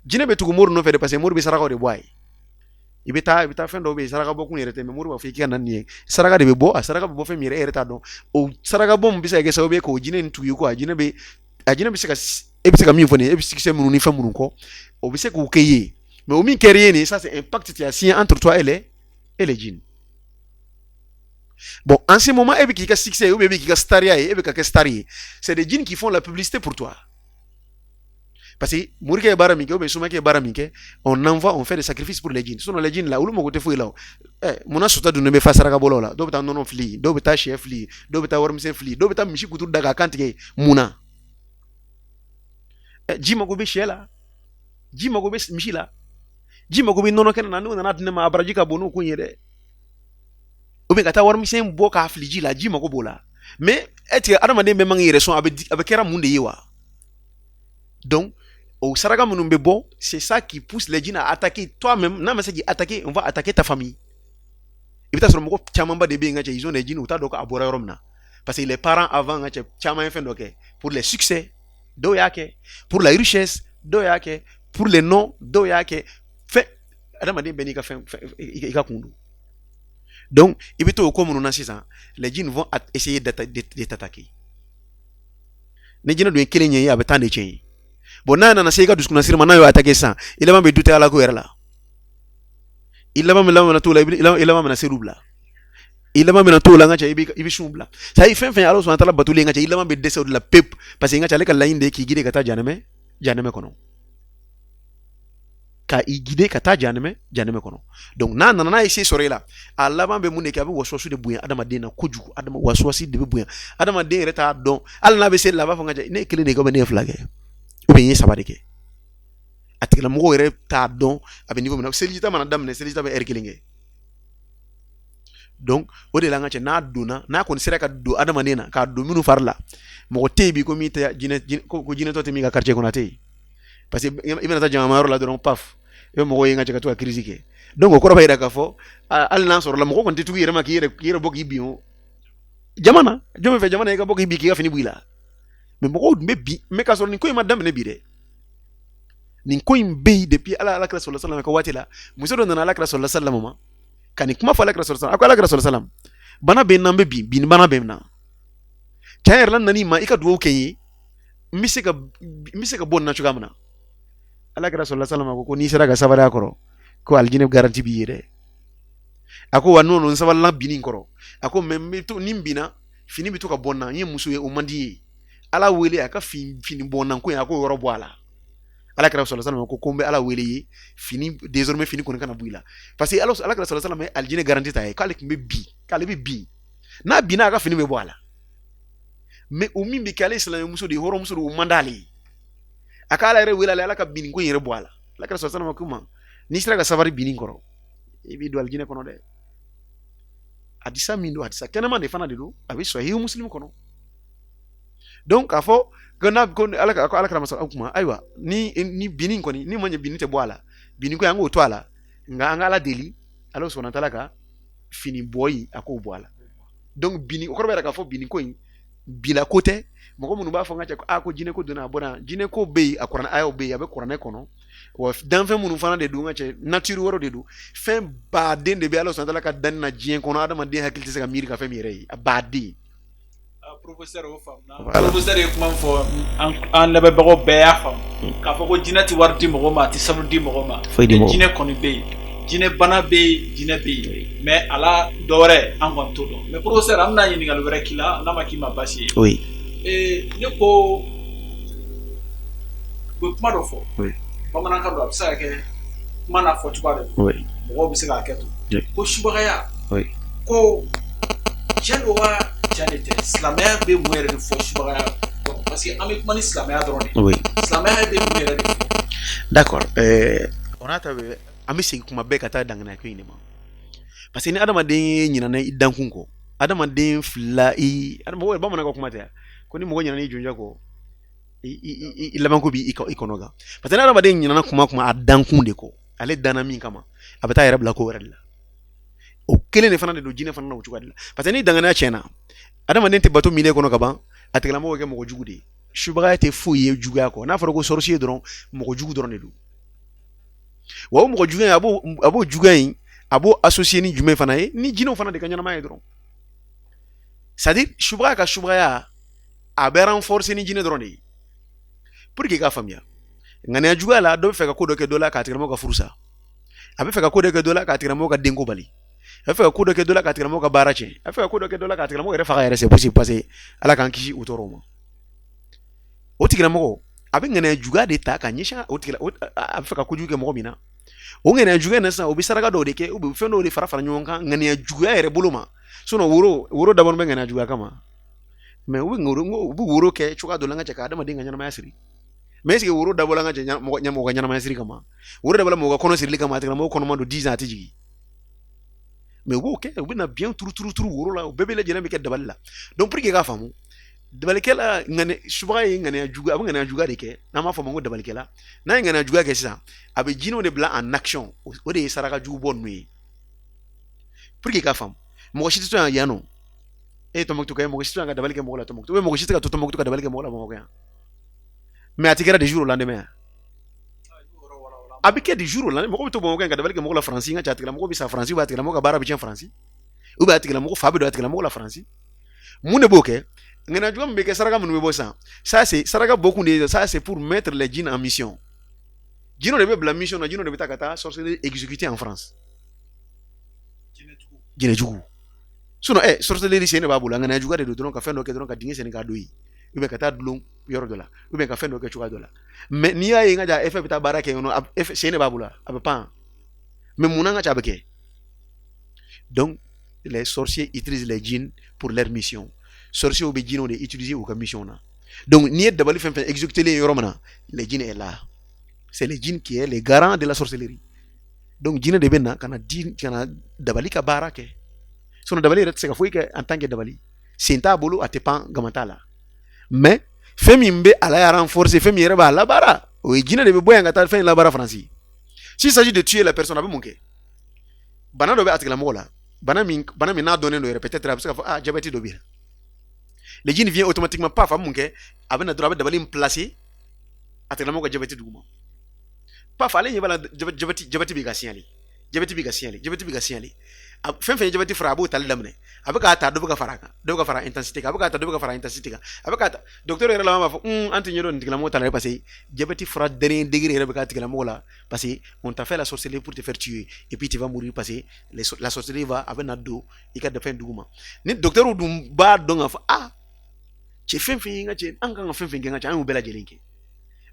jinɛ bɛ tugu mori nɔfɛ de parce que mori bɛ sarakaw de bɔ a ye i bɛ taa fɛn dɔw bɛ yen saraka bɔ kun yɛrɛ tɛ mais mori b'a fɔ i ka na nin ye saraka de bɛ bɔ a saraka bɛ bɔ fɛn min yɛrɛ e yɛrɛ t'a dɔn o saraka bɔ min bɛ se ka kɛ sababu ye k'o jinɛ in tugu i kɔ a jinɛ bɛ se ka e bɛ se ka min fɔ nin ye e bɛ sikisɛ minnu ni fɛn minnu kɔ o bɛ se k'o kɛ i ye mais o min kɛra i ye nin ça c'est impact tu as signé entre toi et les djinns. Bon, en ce moment, avec qui a succès, ou bien qui a staria, et avec qui starie, c'est des djinns qui font la publicité pour toi. Parce que Mourike Baramike, ou bien Soumake Baramike, on fait des sacrifices pour les djinns. Sinon, les djinns là, où le mot de fouille là, mon assouta de ne me faire Saragabolo là, d'où non fli, d'où ta chef fli, d'où ta wormse fli, d'où ta michi couture daga kantike, mouna. Jimagobe Shela, Jimagobe Michila, Jimagobe non ken nanu na ma abrajika bonu kunyere. Ou bien kata wormse bo ka afliji la Jimagobo là. Mais est-ce que adamade me mangi reson avec kera munde yewa. Donc au Saraga Monumbebo, c'est ça qui pousse les djinns à attaquer toi-même. Non, mais c'est qui attaquer, on va attaquer ta famille. Et peut-être sur mon chamamba de bien, ils ont des djinns ou t'as donc à boire romna. Parce que les parents avant, chama fait donc pour les succès, doyake, pour la richesse, doyake, pour les noms, doyake. Fait, Adam a dit benika fait, donc, il peut au comme on a les djinns vont essayer de t'attaquer. Les djinns doivent créer une avec tant de djinns. Bon na seka duskuna sirma na yo attaquer ça il va me douter à la ko là il va me la to la il va me serubla il va me to la ngacha ibi shumbla ça il fait alors so antala batuli ngacha il va me descendre de la pep parce que ngacha le kala inde ki gide kata janeme kono ka i gide kata janeme kono donc na essayer sore là Allah va be munde ka be waswasu de buya adama de na kojugu adama waswasi de buya adama de reta don Allah na be se la va fa ngacha ne kele ne ko be ne flage ou bien ça va de que atikela moko yɛrɛ t'a dɔn a bɛ niveau min na selita mana daminɛ selita bɛ kelen kɛ donc o de la n ka cɛ n'a donna n'a kɔni sera ka don adamaden na k'a don minnu fari la mɔgɔ tɛ yen bi ko min tɛ ko jinɛtɔ tɛ min ka quartier kɔnɔ tɛ yen parce que i bɛna taa jama yɔrɔ la dɔrɔn paf i bɛ mɔgɔw ye n ka cɛ ka to ka crise kɛ donc o kɔrɔ b'a yira k'a fɔ hali n'a sɔrɔ la mɔgɔ kɔni tɛ tugu i yɛrɛ ma k'i yɛrɛ bɔ k'i bin o jamana jɔn min fɛ jamana i ka bɔ k'i bin k'i ka fini bɔ i la mais mɔgɔw dun bɛ bi mais k'a sɔrɔ nin ko in ma daminɛ bi dɛ nin ko in bɛ yen depuis ala kira sallallahu alaihi wasallam ka waati la muso dɔ nana ala kira sallallahu alaihi wasallam ma kani kuma fɔ alakira sallallahu alaihi wasallam bana bɛ nan bɛ bin bana bɛ na cɛ yɛrɛ la nani ma i ka dugawu kɛ n ye n bɛ se ka bɔ nin na cogoya min na alakira sallallahu alaihi wasallam ko n'i sera ka sabali a kɔrɔ ko alijinɛ garanti b'i ye dɛ a ko wa n'o n sabalila binni kɔrɔ a ko mɛ ni n binna fini bɛ to ka bɔ n na n ye muso ye o man di ye ala wele a ka fini bɔ n na ko ye a ko yɔrɔ bɔ a la alakira sallallahu alaihi wasallam ko n bɛ ala wele ye fini désormais fini kɔni kana bɔ i la parce que alakira sallallahu alaihi wasallam ye alijinɛ garanti ta ye k'ale tun bɛ bin k'ale bɛ bin n'a binna a ka fini bɛ bɔ a la mais o min bɛ kɛ ale ye silamɛmuso de ye hɔrɔnmuso de ye o man d'ale ye a ka ala yɛrɛ wele ale ala ka binni ko in yɛrɛ bɔ a la alakira sallallahu alaihi wasallam ko ma n'i sera ka sabari binni kɔrɔ i b'i don alijinɛ kɔnɔ dɛ hadisa min don hadisa kɛnɛma de fana de don a bɛ sahihu muslim kɔnɔ donc k'a fɔ ko alakira masa kuma ayiwa ni binni kɔni ni ma ɲɛ binni tɛ bɔ a la binni ko an k'o to a la nka an ka ala deli ala sɔnna tala ka fini bɔ yi a k'o bɔ a la donc binni o kɔrɔ bɛ k'a fɔ binni ko in bila ko tɛ mɔgɔ minnu b'a fɔ n ka cɛ ko jinɛ ko donna a bɔra jinɛ ko bɛ yen a kuranɛ ayaw bɛ yen a bɛ kuranɛ kɔnɔ wa danfɛn minnu fana de don n ka cɛ nature wɛrɛ de don fɛn baden de bɛ ala sɔnna tala ka danni na diɲɛ kɔnɔ adamaden hakili tɛ se ka miiri ka fɛn min yɛrɛ ye a baden. Professeur o faamuna professeur ye kuma fɔ an lamɛnbagaw bɛɛ y'a faamu k'a fɔ ko jinɛ tɛ wari di mɔgɔ ma a tɛ sanu di mɔgɔ ma jinɛ kɔni bɛ yen jinɛ bana bɛ yen jinɛ bɛ yen mais ala dɔwɛrɛ an kɔni t'o dɔn mais professeur an bɛna ɲininkali wɛrɛ k'i la n'a ma k'i ma baasi ye ne ko u bɛ kuma dɔ fɔ bamanankan don a bɛ se ka kɛ kuma n'a fɔ cogoya de don mɔgɔw bɛ se k'a kɛ to ko subagaya ko tiɲɛ don wa tiɲɛ de tɛ silamɛya bɛ mun yɛrɛ de fɔ subagaya kɔnɔ parce que an bɛ kuma ni silamɛya dɔrɔn de silamɛya bɛ mun yɛrɛ de fɔ. d'accord o n'a ta bɛ an bɛ segin kuma bɛɛ ka taa danganiya ko in de ma parce que ni adamaden ɲinana i dankun kɔ adamaden filila bamanankan kuma tɛ ko ni mɔgɔ ɲinana i jɔnjɛ kɔ i labanko b'i kɔnɔ kan parce que ni adamaden ɲinana kuma a dankun de kɔ ale danna min kama a bɛ taa yɛrɛ bila ko wɛrɛ de la o kelen de fana de don jinɛ fana na o cogoya de la parce que ni danganiya tiɲɛna adamaden tɛ bato minɛ kɔnɔ ka ban a tigilamɔgɔ kɛ mɔgɔ jugu de ye subagaya tɛ foyi ye juguya kɔ n'a fɔra ko sɔrɔsi ye dɔrɔn mɔgɔ jugu dɔrɔn de don wa o mɔgɔ juguya a b'o juguya in a b'o associer ni jumɛn fana ye ni jinɛw fana de ka ɲɛnamaya ye dɔrɔn c'est à dire subagaya ka subagaya a bɛ renforcer ni jinɛ dɔrɔn de ye pour que i k'a faamuya ŋaniya juguya la dɔ bɛ fɛ ka ko dɔ kɛ dɔ la k'a tigilamɔgɔ ka furu sa a bɛ fɛ ka ko dɔ kɛ dɔ la k'a tigilamɔgɔ ka denko bali a bɛ fɛ ka ko dɔ kɛ dɔ la k'a tigilamɔgɔ ka baara tiɲɛ a bɛ fɛ ka ko dɔ kɛ dɔ la k'a tigilamɔgɔ yɛrɛ faga yɛrɛ c'est possible parce que ala k'an kisi o tɔɔrɔ ma o tigilamɔgɔ a bɛ ŋaniya juguya de ta ka ɲɛsin o tigila a bɛ fɛ ka kojugu kɛ mɔgɔ min na o ŋaniya juguya na sisan o bɛ saraka dɔw de kɛ u bɛ fɛn dɔw de fara ɲɔgɔn kan ŋaniya juguya yɛrɛ bolo ma sinon woro dabɔlen bɛ ŋaniya juguya kama mais u bɛ woro kɛ cogoya dɔ la n ka cɛ ka adamaden ka ɲɛnamaya siri mais est ce que woro dabɔla n ka cɛ mɔgɔ ka ɲɛnamaya siri kama woro dabɔla mɔgɔ ka kɔnɔ sirili kama a tigilamɔgɔ kɔnɔma don 10 ans a tɛ jigin mais u b'o kɛ u bɛ na bien turu woro la o bɛɛ bɛ lajɛlen bɛ kɛ dabali la donc pour que i k'a faamu dabalikɛla subaga ye ŋaniya juguya a bɛ ŋaniya juguya de kɛ n'an b'a fɔ o ma ko dabalikɛla n'a ye ŋaniya juguya kɛ sisan a bɛ jinɛw de bila en action o de ye saraka jugu bɔ ninnu ye pour que i k'a faamu mɔgɔ si tɛ to yan nɔ e ye Tɔnbukutu kɛ mɔgɔ si tɛ to yan ka dabali kɛ mɔgɔ la Tɔnbukutu mɔgɔ si tɛ ka to Tɔnbukutu ka dabali kɛ mɔgɔ la Bamakɔ yan mais a tɛ kɛra du jour au lendemain yan a bɛ kɛ du jour au lendemain mɔgɔ bɛ to Bamakɔ yan ka dabali kɛ mɔgɔ la Faransi n ka cɛ a tigilamɔgɔ bɛ sa Faransi a tigilamɔgɔ ka baara bɛ tiɲɛ Faransi a tigilamɔgɔ fa bɛ don a tigilamɔgɔ la Faransi mun de b'o kɛ ŋaniya juguya min bɛ kɛ saraka minnu bɛ bɔ sisan ça c'est saraka bɔkun de ye ça c'est pour mettre les djinns en mission jinɛw de bɛ bila mission na jinɛw de bɛ taa ka taa sorcellerie exécuter en France jinɛ jugu sinon sorcellerie sen de b'a bolo ŋaniya juguya de don dɔrɔn ka fɛn dɔ kɛ dɔrɔn ka dingɛ senni k'a don yen ou bien ka taa dulon yɔrɔ dɔ la ou bien ka fɛn dɔ kɛ cogoya dɔ la mais n'i y'a ye n ka cɛ effet bɛ taa baara kɛ yen nɔ sen de b'a bolo a bɛ pan mais mun na n ka cɛ a bɛ kɛ donc les sorciers utilisent les djinns pour leur mission sorciers bɛ jinɛw de utiliser u ka mission na donc n'i ye dabali fɛn fɛn exécuter yɔrɔ min na les djinns est là c'est les djinns qui est les garants de la sorcellerie donc jinɛ de bɛ na ka na dabali ka baara kɛ sinon dabali yɛrɛ tɛ se ka foyi kɛ en tant que dabali sen t'a bolo a tɛ pan gama t'a la mais fɛn min bɛ ala ya renforcer fɛn min yɛrɛ b'a labaara o ye jinɛ de bɛ bɔ yan ka taa fɛn in labaara Faransi s'il s'agit de tuer la personne a bɛ mun kɛ bana dɔ bɛ a tigilamɔgɔ la bana min n'a dɔnnen don yɛrɛ peut-être a bɛ se ka fɔ diabète dɔ bɛ yen le djinn vient automatiquement paf a bɛ mun kɛ a bɛ na dɔrɔn a bɛ dabali in placer a tigilamɔgɔ ka diabète duguma paf ale ɲɛ b'a la diabète bɛ ka signalé diabète bɛ ka signalé fɛn fɛn ye jabɛti fara a b'o tali daminɛ a bɛ k'a ta dɔ bɛ ka fara a kan dɔ bɛ ka fara intensité kan a bɛ k'a ta dɔ bɛ ka fara intensité kan a bɛ k'a ta docteur yɛrɛ laban b'a fɔ an tɛ ɲɛdɔn nin tigilamɔgɔ ta la parce que jabɛti fara dernier degré yɛrɛ bɛ k'a tigilamɔgɔ la parce que on t'a fait la sorcellerie pour te faire tuer et puis tu vas mourir parce que la sorcellerie va a bɛ na don i ka fɛn dugu ma ni docteur dun b'a dɔn k'a fɔ cɛ fɛn fɛn ye n ka cɛ an kan ka fɛn fɛn kɛ n ka cɛ an y'u bɛɛ lajɛlen kɛ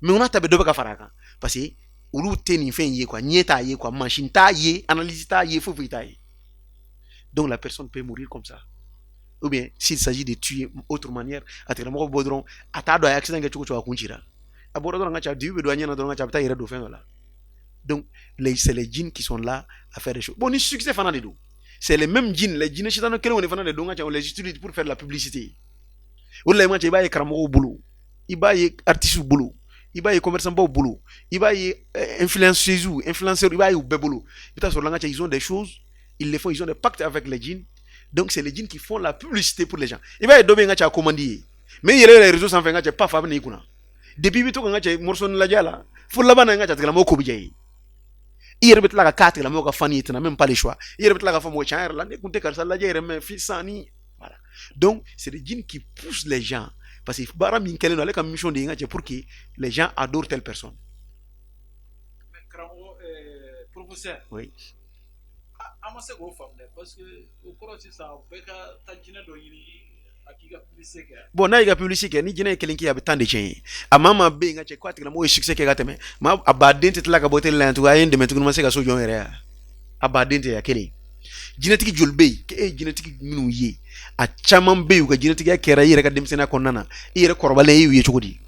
mais on a ta bɛ dɔ bɛ ka fara a kan parce que olu tɛ nin fɛn ye quoi ɲɛ t'a ye quoi machine t'a ye analyse t'a ye foyi t'a ye donc la personne peut mourir comme ça ou bien s'il s'agit de tuer autre manière a tigilamɔgɔ bɔ dɔrɔn a t'a dɔn a ye accident kɛ cogo cogo a kun cira a bɔra dɔrɔn ka ca dibi bɛ don a ɲɛna dɔrɔn ka ca a bɛ taa yɛrɛ don fɛn dɔ la donc c'est les djinns qui sont là à faire des choses bon ni succès fana de don c'est les mêmes djinns les djinns sitana kelen de fana de don ka ca on les utilise pour faire la publicité o de la i ma cɛ i b'a ye karamɔgɔw bolo i b'a ye artistes bolo i b'a ye commerçant baw bolo i b'a ye influenceurs i b'a ye u bɛɛ bolo i bɛ taa sɔrɔ la ka ca ils ont des choses ils le font ils ont des pactes avec les djinns donc c'est les djinns qui font la publicité pour les gens i b'a ye dɔ bɛ yen ka ca a commande ye mais i yɛlɛ réseau sanfɛ ka ca paf a bɛ na i kunna depuis i bɛ to ka ca morceau ni lajɛ a la fo laban na ka ca tigilamɔgɔ ko bɛ diya i ye i yɛrɛ bɛ tila ka k'a tigilamɔgɔ ka fan ye tɛna même pas le choix i yɛrɛ bɛ tila ka fɔ mɔgɔ tiɲɛ yɛrɛ la ne kun tɛ karisa lajɛ yɛrɛ mais sisan ni voilà donc c'est les djinns qui poussent les gens parce que baara min kɛlen don ale ka mission de ye n ka cɛ pour que les gens adorent telle personne. Mais karamɔgɔ professeur. Oui. An ma se k'o faamu dɛ parce que o kɔrɔ sisan bɛɛ ka taa jinɛ dɔ ɲini a k'i ka publicité kɛ. Bon n'a y'i ka publicité kɛ ni jinɛ ye kelen kɛ a bɛ temps de tiɲɛ ye a maa maa bɛ yen n ka cɛ ko a tigilamɔgɔ ye succès kɛ ka tɛmɛ maa a baden tɛ tila ka bɔ tele la yan tugun a ye n dɛmɛ tuguni ma se ka so jɔ n yɛrɛ yan a baden tɛ a kelen jinɛtigi joli bɛ yen k'e ye jinɛtigi minnu ye a caman bɛ yen u ka jinɛtigiya kɛra i yɛrɛ ka denmisɛnninya kɔnɔna na i yɛrɛ kɔrɔbalen e y'u ye cogo di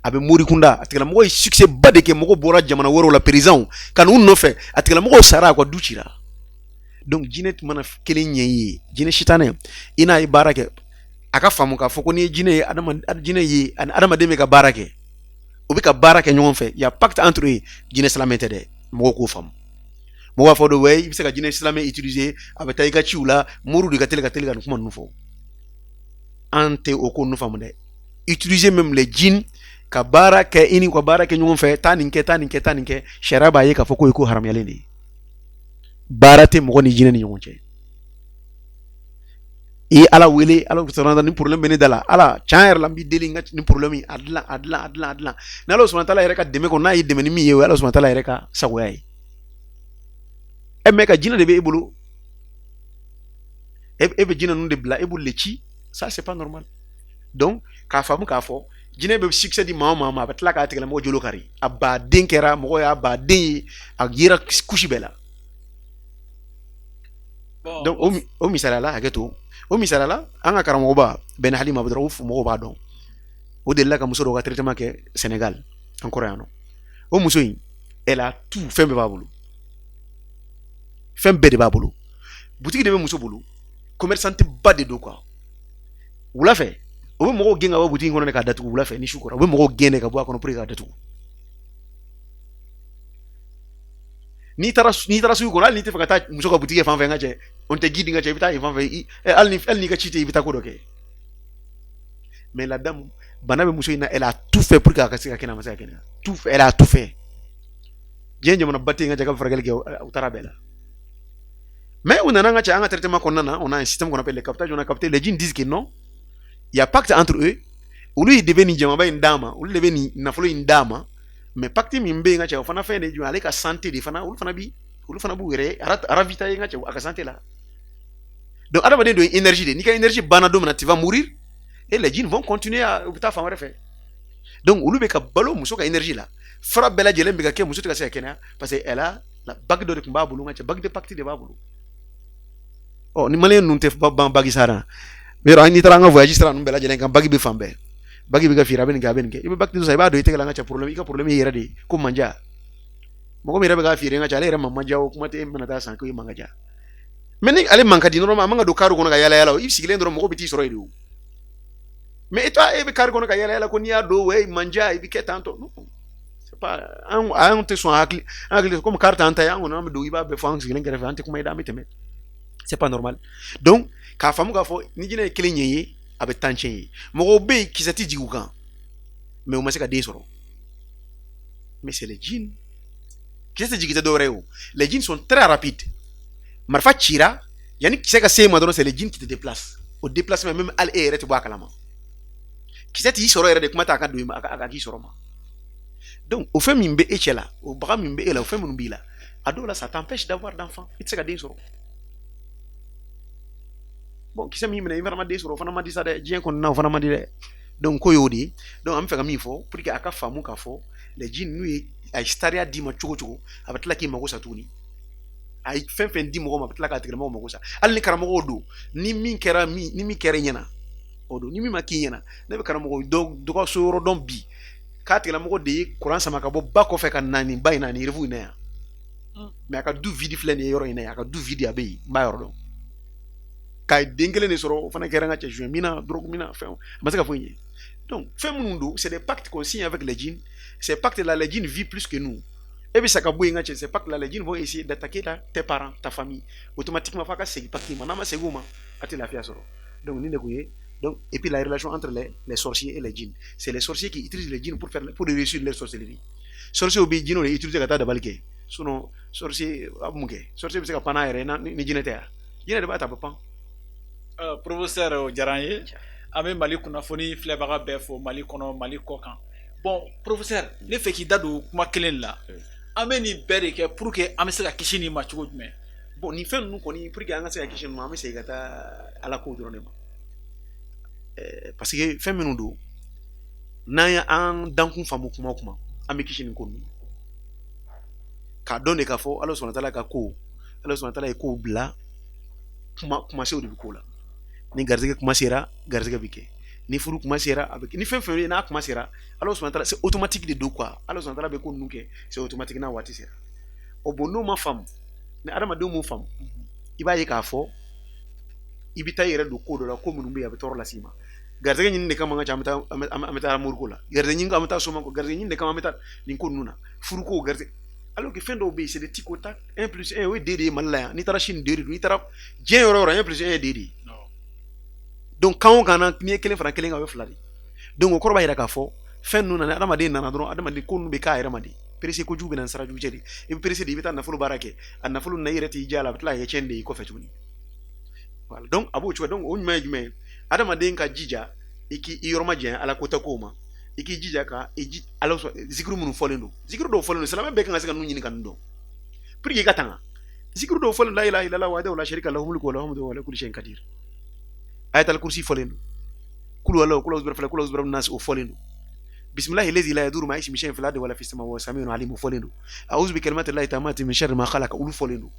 a bɛ mori kunda a tigilamɔgɔ ye succès ba de kɛ mɔgɔ bɔra jamana wɛrɛw la présidents ka n'u nɔfɛ a tigilamɔgɔ sara a ka du cira donc jinɛ mana kelen ɲɛ i ye jinɛ sitanɛ i n'a ye baara kɛ a ka faamu k'a fɔ ko ni ye jinɛ ye jinɛ ye ani adamaden bɛ ka baara kɛ u bɛ ka baara kɛ ɲɔgɔn fɛ y a pacte entre eux jinɛ silamɛ tɛ dɛ mɔgɔw k'o faamu mɔgɔ b'a fɔ de wɛ i bɛ se ka jinɛ silamɛ utiliser a bɛ taa i ka ciw la moriw de ka teli ka nin kuma ninnu fɔ an tɛ o ko ninnu faamu dɛ utiliser même les djinns ka baara kɛ i ni ka baara kɛ ɲɔgɔn fɛ taa nin kɛ taa nin kɛ taa nin kɛ sariya b'a ye k'a fɔ ko ye ko haramuyalen de ye baara tɛ mɔgɔ ni jinɛ ni ɲɔgɔn cɛ i ye ala wele ala sɔnna ni problème bɛ ne da la ala tiɲɛ yɛrɛ la n b'i deli n ka nin problème a dilan ni ala sɔnna taala yɛrɛ ka dɛmɛ kɔnɔ n'a ye dɛmɛ ni min ye o ye ala sɔnna taala yɛrɛ ka sagoya ye mais ka jinɛ de bɛ e bolo e bɛ jinɛ ninnu de bila e b'olu de ci ça c'est pas normal donc k'a faamu k'a fɔ jinɛ bɛ succès di maa o maa ma a bɛ tila k'a tigilamɔgɔ jolo kari a baden kɛra mɔgɔ y'a baden ye a yera kusi bɛɛ la donc o misaliya la hakɛ to o misaliya la an ka karamɔgɔba bɛn hali ma dɔrɔn o mɔgɔw b'a dɔn o delila ka muso dɔw ka traitement kɛ Sénégal an kɔrɔ yan nɔ o muso in elle a tout fɛn bɛɛ b'a bolo fɛn bɛɛ de b'a bolo butigi de bɛ muso bolo commerçante ba de don quoi wula fɛ o bɛ mɔgɔw gɛn ka bɔ butigi kɔnɔ de k'a datugu wula fɛ ni su kɔrɔ o bɛ mɔgɔw gɛn de ka bɔ a kɔnɔ pour que k'a datugu n'i taara sugu kɔnɔ hali n'i tɛ fɛ ka taa muso ka butigi fan fɛ n ka cɛ on tɛ guide n ka cɛ i bɛ taa yen fan fɛ hali n'i ka ci tɛ i bɛ taa ko dɔ kɛ mais la dame bana bɛ muso in na elle a tout fait pour que a ka se ka kɛnɛya a ma se ka kɛnɛya tout fait elle a tout fait diɲɛ jamana ba tɛ yen n ka cɛ ka furakɛli kɛ u taara bɛɛ la mais u nana n ka cɛ an ka traitement kɔnɔna na on a un système qu'on appelle les captages on a capté les djinns disent que non il y a pacte entre eux olu de bɛ nin jamaba in d'a ma olu de bɛ nin nafolo in d'a ma mais pacte min bɛ yen n ka cɛ o fana fɛn de ye jumɛn ale ka santé de fana olu fana b'u yɛrɛ ravitailler n ka cɛ a ka santé la donc adamaden dɔ ye énergie de n'i ka énergie banna don min na tu vas mourir et les djinns vont continuer u bɛ taa fan wɛrɛ fɛ donc olu bɛ ka balo muso ka énergie la fara bɛɛ lajɛlen bɛ ka kɛ muso tɛ ka se ka kɛnɛya parce que elle a bague dɔ de tun b'a bolo n ka cɛ bague de pacte de b'a bolo ɔ ni maliyɛn ninnu tɛ ban bague sara yɔrɔ n'i taara an ka voyage sira ninnu bɛɛ lajɛlen kan bague bɛ fan bɛɛ bague bɛ ka feere a bɛ nin kɛ a bɛ nin kɛ i bɛ bague dɔ san i b'a dɔn i tɛgɛ la n ka cɛ problème i ka problème ye i yɛrɛ de ye ko manja mɔgɔ min yɛrɛ bɛ k'a feere n ka cɛ ale yɛrɛ ma manja o kuma tɛ e mana taa san ko i man ka ja mais ni ale man ka di normalement a man ka don carré kɔnɔ ka yala yala o i sigilen dɔrɔn mɔgɔ bɛ t'i sɔrɔ yen de o mais e bɛ carré kɔnɔ ka yala yala ko n'i y'a don ouais manja i bɛ kɛ tan tɔ non c'est pas an tɛ sɔn hakili comme carré t'an ta ye an kɔni an bɛ don i b'a bɛɛ fɔ an sigilen kɛrɛfɛ an tɛ kuma i da an bɛ tɛmɛ c'est pas normal donc k'a faamu k'a fɔ ni jinɛ ye kelen ɲɛ ye a bɛ temps tiɲɛ ye mɔgɔw bɛ yen kisɛ tɛ jigin u kan mais u ma se ka den sɔrɔ mais c'est les djinns kisɛ tɛ jigin tɛ dɔwɛrɛ ye o les djinns sont très rapides marfa cira yani kisɛ ka se ma dɔrɔn c'est le djinn qui te déplace au déplacement même al e yɛrɛ tɛ bɔ a kalama kisɛ t'i sɔrɔ yɛrɛ de kuma t'a ka don i ma a ka k'i sɔrɔ ma donc o fɛn min bɛ e cɛ la o baga min bɛ e la o fɛn minnu b'i la a dɔw la ça t'empêche d'avoir d'enfant i tɛ se ka den sɔrɔ bon kisɛ min minɛ i fana ma den sɔrɔ o fana ma di sa dɛ diɲɛ kɔnɔna o fana ma di dɛ donc ko y'o de ye donc an bɛ fɛ ka min fɔ pour que a ka faamu k'a fɔ le djinn n'u ye a ye sariya d'i ma cogo cogo a bɛ tila k'i mago sa tuguni a ye fɛn fɛn di mɔgɔ ma a bɛ tila k'a tigilamɔgɔ mago sa hali ni karamɔgɔw don ni min kɛra i ɲɛna o don ni min ma k'i ɲɛna ne bɛ karamɔgɔ dɔgɔ so yɔrɔ dɔn bi k'a tigilamɔgɔ de ye kuran sama ka bɔ ba kɔfɛ ka na nin ba in na nin refu in na yan mais a ka du vide filɛ nin ye yɔrɔ in na yan a ka du vide a bɛ yen n b'a yɔrɔ dɔn k'a den kelen de sɔrɔ o fana kɛra n ka cɛ suɲɛ mina drogue mina fɛn a ma se ka foyi ɲɛ donc fɛn minnu don c'est des pactes qu'on signe avec les djinns ces pactes là les djinns vivent plus que nous et puis ça ka bɔ yen n ka cɛ ces pactes là les djinns vont essayer d'attaquer tes parents ta famille automatiquement f'a ka segin pacte ma n'a ma segin o ma a tɛ lafiya sɔrɔ donc nin de kun ye donc et puis la relation entre les sorciers et les djinns c'est les sorciers qui utilisent les djinns pour réussir leur sorcellerie sorcier bɛ djinns de utiliser ka taa dabali kɛ sinon sorcier a bɛ mun kɛ sorcier bɛ se ka pan n'a yɛrɛ ni jinɛ tɛ yan jinɛ de b'a ta a bɛ pan. Professeur o diyara an ye an bɛ Mali kunnafoni filɛbaga bɛɛ fo Mali kɔnɔ Mali kɔ kan bon professeur ne fɛ k'i da don kuma kelen la an bɛ nin bɛɛ de kɛ pour que an bɛ se ka kisi nin ma cogo jumɛn. bon nin fɛn ninnu kɔni pour que an ka se ka kisi nin ma an bɛ segin ka taa ala ko dɔrɔn de ma parce que fɛn minnu don n'an y'an dankun faamu kuma o kuma an bɛ kisi nin ko ninnu k'a dɔn de k'a fɔ Ala subahana taala ka ko Ala subahana taala ye kow bila kumasenw de bɛ k'o la ni garizɛgɛ kuma sera garizɛgɛ bɛ kɛ ni furu kuma sera a bɛ kɛ ni fɛn fɛn ye n'a kuma sera Ala subahana taala c'est automatique de don quoi Ala subahana taala bɛ ko ninnu kɛ c'est automatique n'a waati sera o bon n'o ma faamu ni adamadenw m'o faamu i b'a ye k'a fɔ i bɛ taa i yɛrɛ don ko dɔ la ko minnu bɛ yen a bɛ tɔɔrɔ las'i ma garizɛgɛ ɲini de kama an ka ca an bɛ taa moriko la garizɛgɛ ɲini an bɛ taa somako garizɛgɛ ɲini de kama an bɛ taa nin ko ninnu na furuko garizɛgɛ alors que fɛn dɔw bɛ yen c'est des tic au tac 1+1 o ye den de ye Mali la yan n'i taara Chine den de don n'i taara diɲɛ yɔrɔ o yɔrɔ 1+1 ye den de ye donc kan o kan na n'i ye kelen fara kelen kan o ye fila de donc o kɔrɔ b'a jira k'a fɔ fɛn ninnu na adamaden nana dɔrɔn adamaden ko ninnu bɛ k'a yɛrɛ ma de perese kojugu bɛ na sara jugu cɛ de i bɛ perese de i bɛ taa nafolo baara kɛ a nafolo na i yɛrɛ t'i jɛ a la a bɛ tila ka kɛ tiɲɛni de ye i kɔfɛ tuguni voilà donc a b'o cogo donc o ɲuman ye jumɛn ye adamaden ka jija i k'i yɔrɔ ma janya ala ko tɛ kow ma i k'i jija ka ala zikiri minnu fɔlen don zikiri dɔw fɔlen don silamɛ bɛɛ kan ka se ka ninnu ɲini ka ninnu dɔn pour que i ka tanga zikiri dɔw fɔlen don la ilaha illallah wahdahu la sharika lahu mulku wa lahu hamdu wa huwa ala kulli shay'in qadir ayatul kursi fɔlen don kulu wallahu kulu azbara fala kulu azbara nas o fɔlen don bismillahi allazi la yadurru ma'a ismihi shay'un fil ardi wala fis samawati wa huwa samiun alim o fɔlen don a'udhu bi kalimati llahi tammati min sharri ma khalaqa olu fɔlen don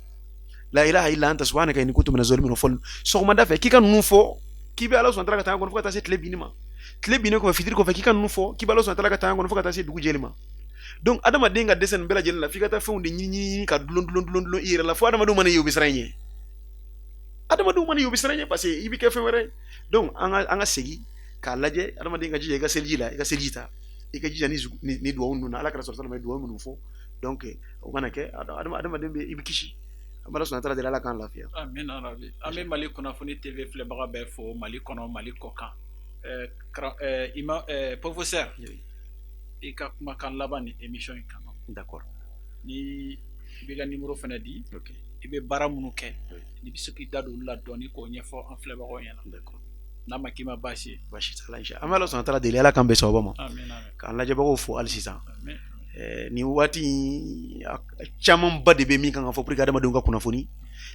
la ilaha illa anta subhanaka inni kuntu minaz zalimin o fɔlen don sɔgɔmada fɛ k'i ka ninnu fɔ k'i bɛ ala sɔn tala ka taa kɔnɔ fo ka taa se tile binni ma tile binni kɔfɛ fitiri kɔfɛ k'i ka ninnu fɔ k'i bɛ ala sɔn tala ka taa kɔnɔ fo ka taa se dugu jɛli ma donc adamaden ka dɛsɛ nin bɛɛ lajɛlen la f'i ka taa fɛnw de ɲini ka dulon i yɛrɛ la fo adamadenw mana ye o bɛ siran i ɲɛ adamadenw mana ye o bɛ siran i ɲɛ parce que i bɛ kɛ fɛn wɛrɛ donc an ka segin k'a lajɛ adamaden ka jija i ka seliji la i ka seliji ta i ka jija ni duwawu ninnu na ala kɛra sɔrɔ ye duwawu minnu fɔ donc o kana kɛ adamaden bɛ i bɛ kisi an b'a sɔnna deli ala k'an lafiya. amina rabi an bɛ Mali kunnafoni TV filɛbaga bɛɛ fo Mali kɔnɔ Mali kɔ kan professeur i ka kumakan laban ni émission in kan. d'accord ni i bɛ ka numéro fana di i bɛ baara minnu kɛ ni bɛ se k'i da don olu la dɔɔni k'o ɲɛfɔ an filɛbagaw ɲɛna. d'accord n'a ma k'i ma baasi ye. baasi t'a la an bɛ ala sɔnna deli ala k'an bɛn sababa ma amina k'an lajɛbagaw fo hali sisan nin waati camanba de bɛ min kan ka fɔ pour que adamadenw ka kunnafoni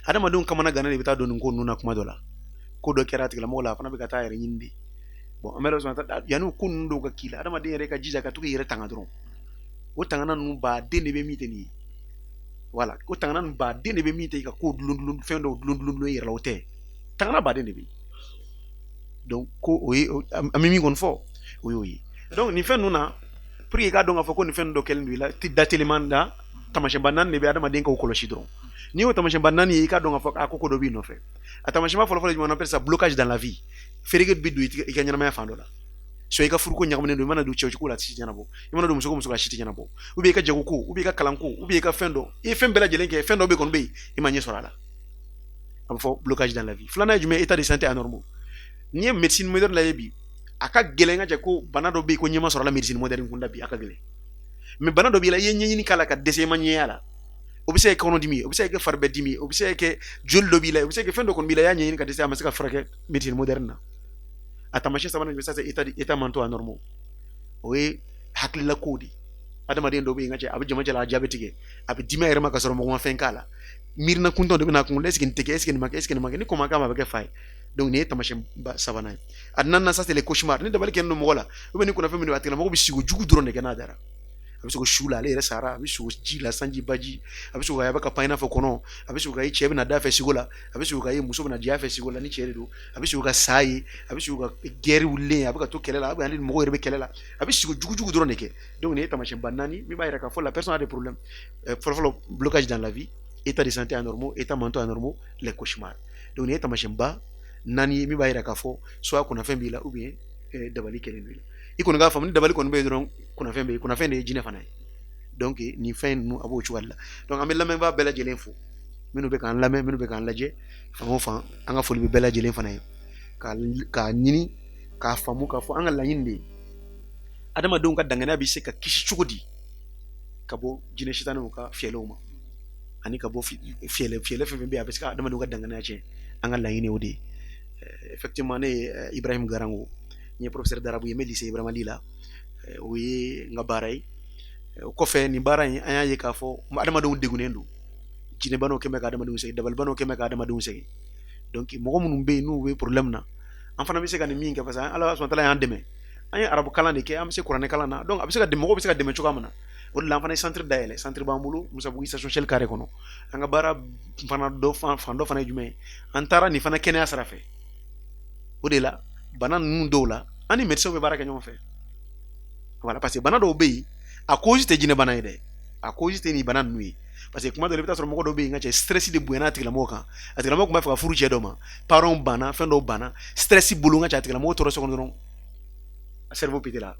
adamadenw kamana gannen de bɛ taa don nin ko ninnu na kuma dɔ la ko dɔ kɛra a tigilamɔgɔ la a fana bɛ ka taa yɛrɛ ɲini de bon an bɛ ala sɔnna yanni ko ninnu dɔw ka k'i la adamaden yɛrɛ ka jija ka to k'i yɛrɛ tanga dɔrɔn o tangana ninnu baden de bɛ min tɛ nin ye voilà o tangana ninnu baden de bɛ min tɛ i ka ko dulon fɛn dɔw dulon i yɛrɛ la o tɛ tangana baden de bɛ yen donc ko o ye an bɛ min kɔni fɔ o y'o ye donc nin fɛn ninnu na pour que i k'a dɔn k'a fɔ ko nin fɛn dɔ kɛlen don i la da teliman da tamasiyɛnba naani de bɛ adamaden k'o kɔlɔsi dɔrɔn n'i y'o tamasiyɛnba naani ye i k'a dɔn k'a fɔ ko dɔ b'i nɔfɛ a tamasiyɛnba fɔlɔfɔlɔ jumɛn on appelle ça blocage dans la vie fereke bɛ don i ka ɲɛnamaya fan dɔ la soit i ka furuko ɲagaminen don i mana don cɛwcogo la a tɛ se ɲɛnabɔ i mana don musoko muso la a si tɛ ɲɛnabɔ ou bien i ka jago ou bien i ka kalanko ou bien i ka fɛn dɔ i ye fɛn bɛɛ lajɛlen kɛ fɛn dɔ bɛ kɔni bɛ yen i ma ɲɛ sɔrɔ a la a bɛ fɔ blocage dans la vie filanan ye jumɛn état de santé anormal n'i ye médecine moderne lajɛ bi a ka gɛlɛn ka jɛ ko bana dɔ bɛ yen ko ɲɛma sɔrɔ la médecine moderne kunda bi a ka gɛlɛn mais bana dɔ b'i la i ye ɲɛɲini k'a la ka dɛsɛ i ma ɲɛya la o bɛ se ka kɔnɔ dimi o bɛ se ka kɛ fari bɛɛ dimi o bɛ se ka kɛ joli dɔ b'i la o bɛ se ka kɛ fɛn dɔ kɔni b'i la i y'a ɲɛɲini ka dɛsɛ a ma se ka furakɛ médecine moderne na a taamasiyɛn sabanan jumɛn ça c'est état mentaux anormaux o ye hakilila kow de adamaden dɔ bɛ yen ka cɛ a bɛ jama cɛla a jaabi tigɛ a bɛ dimi a yɛrɛ ma ka sɔrɔ mɔgɔ ma fɛn k'a la miirina kuntanw de bɛ n'a kun est ce que nin tɛ kɛ est ce que nin ma kɛ est ce que nin ma kɛ ni ko ma k'a ma a bɛ kɛ fa ye donc nin ye taamasiyɛn sabanan ye a naaninan ça c'est les cauchemars ni dabali kɛlen don mɔgɔ la ou bien ni kunnafoni min don a tigilamɔgɔ bɛ sigi o jugu dɔrɔn de kɛ n'a dara a bɛ se ko su la ale yɛrɛ sara a bɛ sogo ji la sanji baji a bɛ se ko a bɛ ka pan i n'a fɔ kɔnɔ a bɛ se ko ka ye cɛ bɛna da fɛ sigo la a bɛ se ko ka ye muso bɛna diya fɛ sigo la ni cɛ de don a bɛ se ko ka sa ye a bɛ se ko ka gɛri wulilen a bɛ ka to kɛlɛ la a bɛ ale ni mɔgɔw yɛrɛ bɛ kɛlɛ la a bɛ sigi jugu dɔrɔn de kɛ donc nin ye taamasiyɛn ba naani min b'a yira k'a fɔ la personne a des problèmes fɔlɔfɔlɔ blocage dans la vie état de santé anormaux état mentaux anormaux les cauchemars donc nin ye taamasiyɛn ba naani ye min b'a yira k'a fɔ soit kunnafɛn b'i la ou bien dabali kɛlen don i la i kɔni k'a faamu ni dabali kɔni bɛ yen dɔrɔn kunnafɛn bɛ yen kunnafɛn de ye jinɛ fana ye donc nin fɛn ninnu a b'o cogoya de la donc an bɛ lamɛnbaa bɛɛ lajɛlen fo minnu bɛ k'an lamɛn minnu bɛ k'an lajɛ fan o fan an ka foli bɛ bɛɛ lajɛlen fana ye k'a ɲini k'a faamu k'a fɔ an ka laɲini de ye adamadenw ka danganiya bɛ se ka kisi cogo di ka bɔ jinɛ sitaniw ka fiyɛlew ma ani ka bɔ fiyɛlɛ fɛn fɛn bɛ yen a bɛ se ka adamadenw ka danganiya tiɲɛ an ka laɲini o de ye effectivement ne ye Ibrahim Garango n ye professeur d'arabe ye n bɛ lycée Ibrahima Li la o ye n ka baara ye o kɔfɛ nin baara in an y'a ye k'a fɔ adamadenw degunnen don jinɛbanaw kɛn bɛ ka adamadenw sɛgɛn dabalibanaw kɛn bɛ ka adamadenw sɛgɛn donc mɔgɔ minnu bɛ yen n'u bɛ problème na an fana bɛ se ka nin min kɛ parce que Ala subahana taala y'an dɛmɛ an ye arabu kalan de kɛ an bɛ se kuranɛ kalan na donc a bɛ se ka mɔgɔw bɛ se ka dɛmɛ cogoya min na o de la an fana ye centre dayɛlɛ centre b'an bolo Musabugu station Shell carré kɔnɔ an ka baara fana fan dɔ fana ye jumɛn ye an taara nin fana kɛnɛya sira fɛ o de la bana ninnu dɔw la an ni médecins bɛ baara kɛ ɲɔgɔn fɛ voilà parce que bana dɔw bɛ yen a cause tɛ jinɛ bana ye dɛ a cause tɛ nin bana ninnu ye parce que kuma dɔ la i bɛ taa sɔrɔ mɔgɔ dɔw bɛ yen ka cɛ stress de bonyana a tigilamɔgɔ kan a tigilamɔgɔ tun b'a fɛ ka furu cɛ dɔ ma parents banna fɛn dɔw banna stress bolo ka cɛ a tigilamɔgɔ tora so kɔnɔ dɔrɔn a cerveau pété la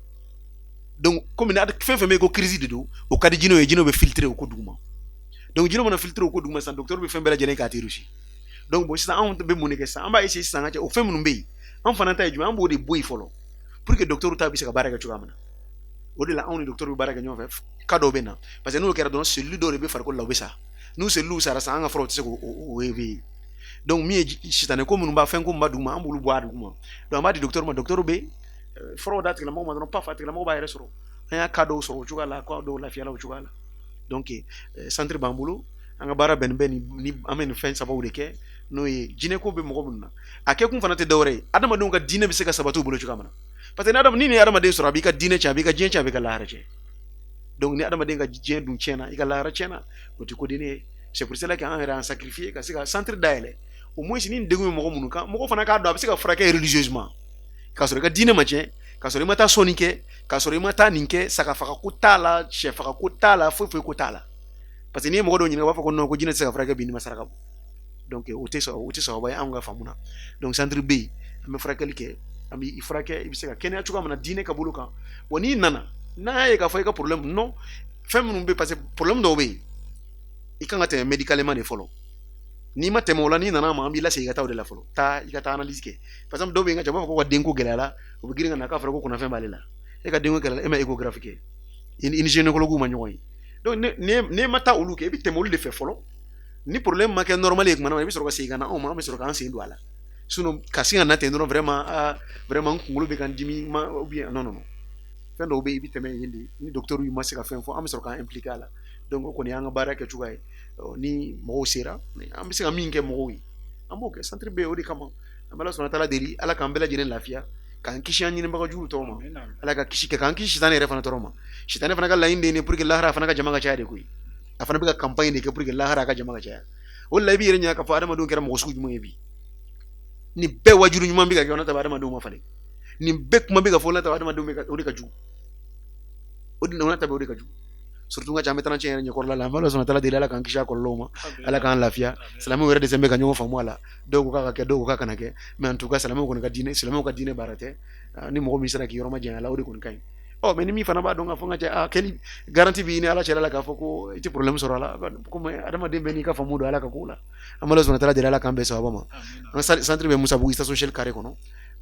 donc komi fɛn fɛn bɛ yen ko crise de don o ka di jinɛw ye jinɛw bɛ filtrer o ko duguma donc jinɛw mana filtrer o ko duguma sisan docteur bɛ fɛn bɛɛ lajɛlen k'a teri si donc bon sisan anw bɛ mun de kɛ sisan an b'a essayer sisan ka cɛ o fɛn minnu bɛ yen an fana ta ye jumɛn an b'o de bɔ yen fɔlɔ pour que docteur ta bɛ se ka baara kɛ cogoya min na o de la anw ni docteur bɛ baara kɛ ɲɔgɔn fɛ cas dɔw bɛ na parce que n'o kɛra dɔrɔn cellule dɔw de bɛ farikolo la o bɛ sa n'u cellule sara sisan an ka furaw tɛ se k'o éveiller donc min ye sitanɛ ko minnu b'a fɛn ko min b'a duguma an b'olu bɔ a duguma donc an b'a di docteur ma docteur bɛ furaw d'a tigilamɔgɔ ma dɔrɔn paf a tigilamɔgɔ b'a yɛrɛ sɔrɔ an y'a cas dɔw sɔrɔ o cogoya la cas dɔw lafiyala o cogoya la donc centre b'an bolo an ka baara bɛnnen bɛ ni an bɛ nin fɛn sababu de kɛ n'o ye jinɛko bɛ mɔgɔ minnu na a kɛ kun fana tɛ dɔwɛrɛ ye adamadenw ka diinɛ bɛ se ka sabati u bolo cogoya min na parce que ni adamaden sɔrɔ a b'i ka diinɛ tiɲɛ a b'i ka diɲɛ tiɲɛ a b'i ka lahara tiɲɛ donc ni adamaden ka diɲɛ dun tiɲɛna i ka lahara tiɲɛna o tɛ ko di ne ye c'est pour cela que an yɛrɛ an sacrifier ka se ka centre dayɛlɛ au moins ni degun bɛ mɔgɔ minnu kan mɔgɔ fana k'a dɔn a bɛ se ka furakɛ religieusement k'a sɔrɔ i ka diinɛ ma tiɲɛ k'a sɔrɔ i ma taa sɔnni kɛ k'a sɔrɔ i ma taa nin kɛ saga faga ko t'a la sɛ faga ko t'a la foyi ko t'a la parce que n'i ye mɔgɔ dɔw ɲininka u b'a fɔ ko non ko jinɛ tɛ se ka furakɛ bi ni ma saraka bɔ donc o tɛ sababa ye anw ka faamu na donc centre bɛ yen an bɛ furakɛli kɛ an bɛ i furakɛ i bɛ se ka kɛnɛya cogoya min na diinɛ ka bolo kan wa n'i nana n'a y'a ye k'a fɔ i ka problème non fɛn minnu bɛ parce que problème dɔw bɛ yen i kan ka tɛmɛ médicalement de fɔlɔ n'i ma tɛmɛ o la n'i nana ma an b'i lasegin i ka taa o de la fɔlɔ taa i ka taa analyse kɛ par exemple dɔw bɛ yen ka cɛ u b'a fɔ ko ka denko gɛlɛyara u bɛ girin ka na k'a fɔra ko kunnafɛn b'ale la e ka denko gɛlɛyara e ma échographie kɛ i ni gynécologue ma ɲɔgɔn ye donc n'e ma taa olu kɛ i bɛ tɛmɛ olu de fɛ fɔlɔ ni problème ma kɛ normal ye tuma na i bɛ sɔrɔ ka segin ka na anw ma an bɛ sɔrɔ k'an sen don a la sinon ka sin ka na ten dɔrɔn vraiment kunkolo bɛ ka n dimi ou bien non fɛn dɔw bɛ yen i bɛ tɛmɛ yen de ni docteur ma se ka fɛn fɔ an bɛ sɔrɔ k'an impliquer a la donc o kɔni y'an ka baara kɛ cogoya ye ni mɔgɔw sera an bɛ se ka min kɛ mɔgɔw ye an b'o kɛ centre bɛ yen o de kama an bɛ Ala subahana taala deli Ala k'an bɛɛ lajɛlen lafiya k'an kisi an ɲinibaga juguw tɔw ma Ala ka kisi kɛ k'an kisi sitanɛ yɛrɛ fana tɔɔrɔ ma sitanɛ fana ka laɲini de ye pour que lahara fana ka jama ka caya de koyi a fana bɛ ka campagne de kɛ pour que lahara ka jama ka caya o de la i b'i yɛrɛ ɲininka k'a fɔ adamadenw kɛra mɔgɔ sugu jumɛn ye bi nin bɛɛ wajulu ɲuman bɛ ka kɛ o n'a tɛ adamadenw ma falen nin bɛɛ kuma bɛ ka fɔ o n'a tɛ adamadenw o de ka jugu o n'a tɛ o de ka jugu surtout n ka ca an bɛ taa tiɲɛ yɛrɛ ɲɛkɔrɔla la an bɛ Ala subahana taala deli Ala k'an kisi a kɔlɔlɔw ma Ala k'an lafiya silamɛw yɛrɛ de bɛ ka ɲɔgɔn faamu a la dɔw ko k'a ka kɛ dɔw ko k'a kana kɛ mais en tout cas silamɛw kɔni ka diinɛ baara tɛ ni mɔgɔ min sera k'i yɔrɔ ma janya a la o de kɔni ka ɲi mais ni min fana b'a dɔn k'a fɔ n ka cɛ kɛli garantie b'i ni Ala cɛla la k'a fɔ ko i tɛ problème sɔrɔ a la komi adamaden bɛɛ n'i ka faamu don Ala ka ko la an bɛ Ala subahana taala deli Ala k'an bɛn sababa ma an ka centre bɛ Musabugu station Shell carré kɔnɔ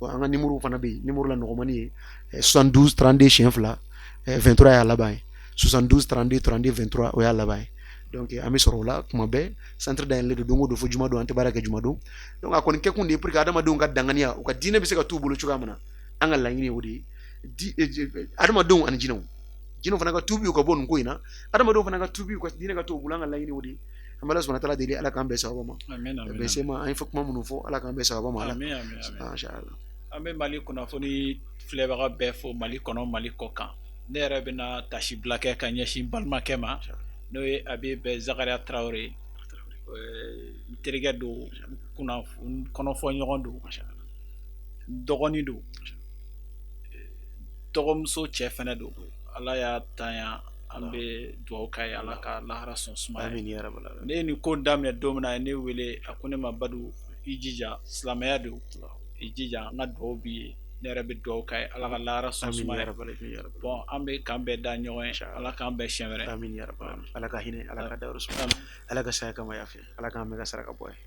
an ka numéro fana bɛ yen numéro la nɔgɔmani ye 72 32 siɲɛ 2 23 y'a laban ye 72 32 32 23 o y'a laban ye donc an bɛ sɔrɔ o la kuma bɛɛ centre dayɛlɛlen don o don fo juma don an tɛ baara kɛ juma don donc a kɔni kɛ kun de ye pour que adamadenw ka danganiya u ka diinɛ bɛ se ka t'u bolo cogoya min na an ka laɲini ye o de ye adamadenw ani jinɛw jinɛw fana ka tubi u ka bɔ nin ko in na adamadenw fana ka tubi u ka diinɛ ka t'u bolo an ka laɲini ye o de ye an bɛ Ala subahana wataala deli Ala k'an bɛn sababa ma bɛn se ma an ye kuma minnu fɔ Ala k'an bɛn sababa ma Ala an bɛ Mali kunnafoni filɛbaga bɛɛ fo Mali kɔnɔ Mali kɔ kan ne yɛrɛ bɛna tasibila kɛ ka ɲɛsin balimakɛ ma n'o ye Abibu Zakariya Tarawele n terikɛ don kɔnɔfɔ ɲɔgɔn don dɔgɔnin don dɔgɔmuso cɛ fɛnɛ don Ala y'a tanya an bɛ dugawu k'a ye Ala ka lahara sɔn suma ye ne ye nin ko daminɛ don min na ne wele a ko ne ma Badu i jija silamɛya don i jija an ka dugawu b'i ye ne yɛrɛ bɛ dugawu k'a ye Ala ka lahara sɔn suma ye bon an bɛ k'an bɛɛ da ɲɔgɔn ye Ala k'an bɛɛ siɲɛ wɛrɛ Ala ka hinɛ Ala ka dayɔrɔ suma Ala ka saya kama yafa Ala k'an bɛɛ ka saraka bɔ ye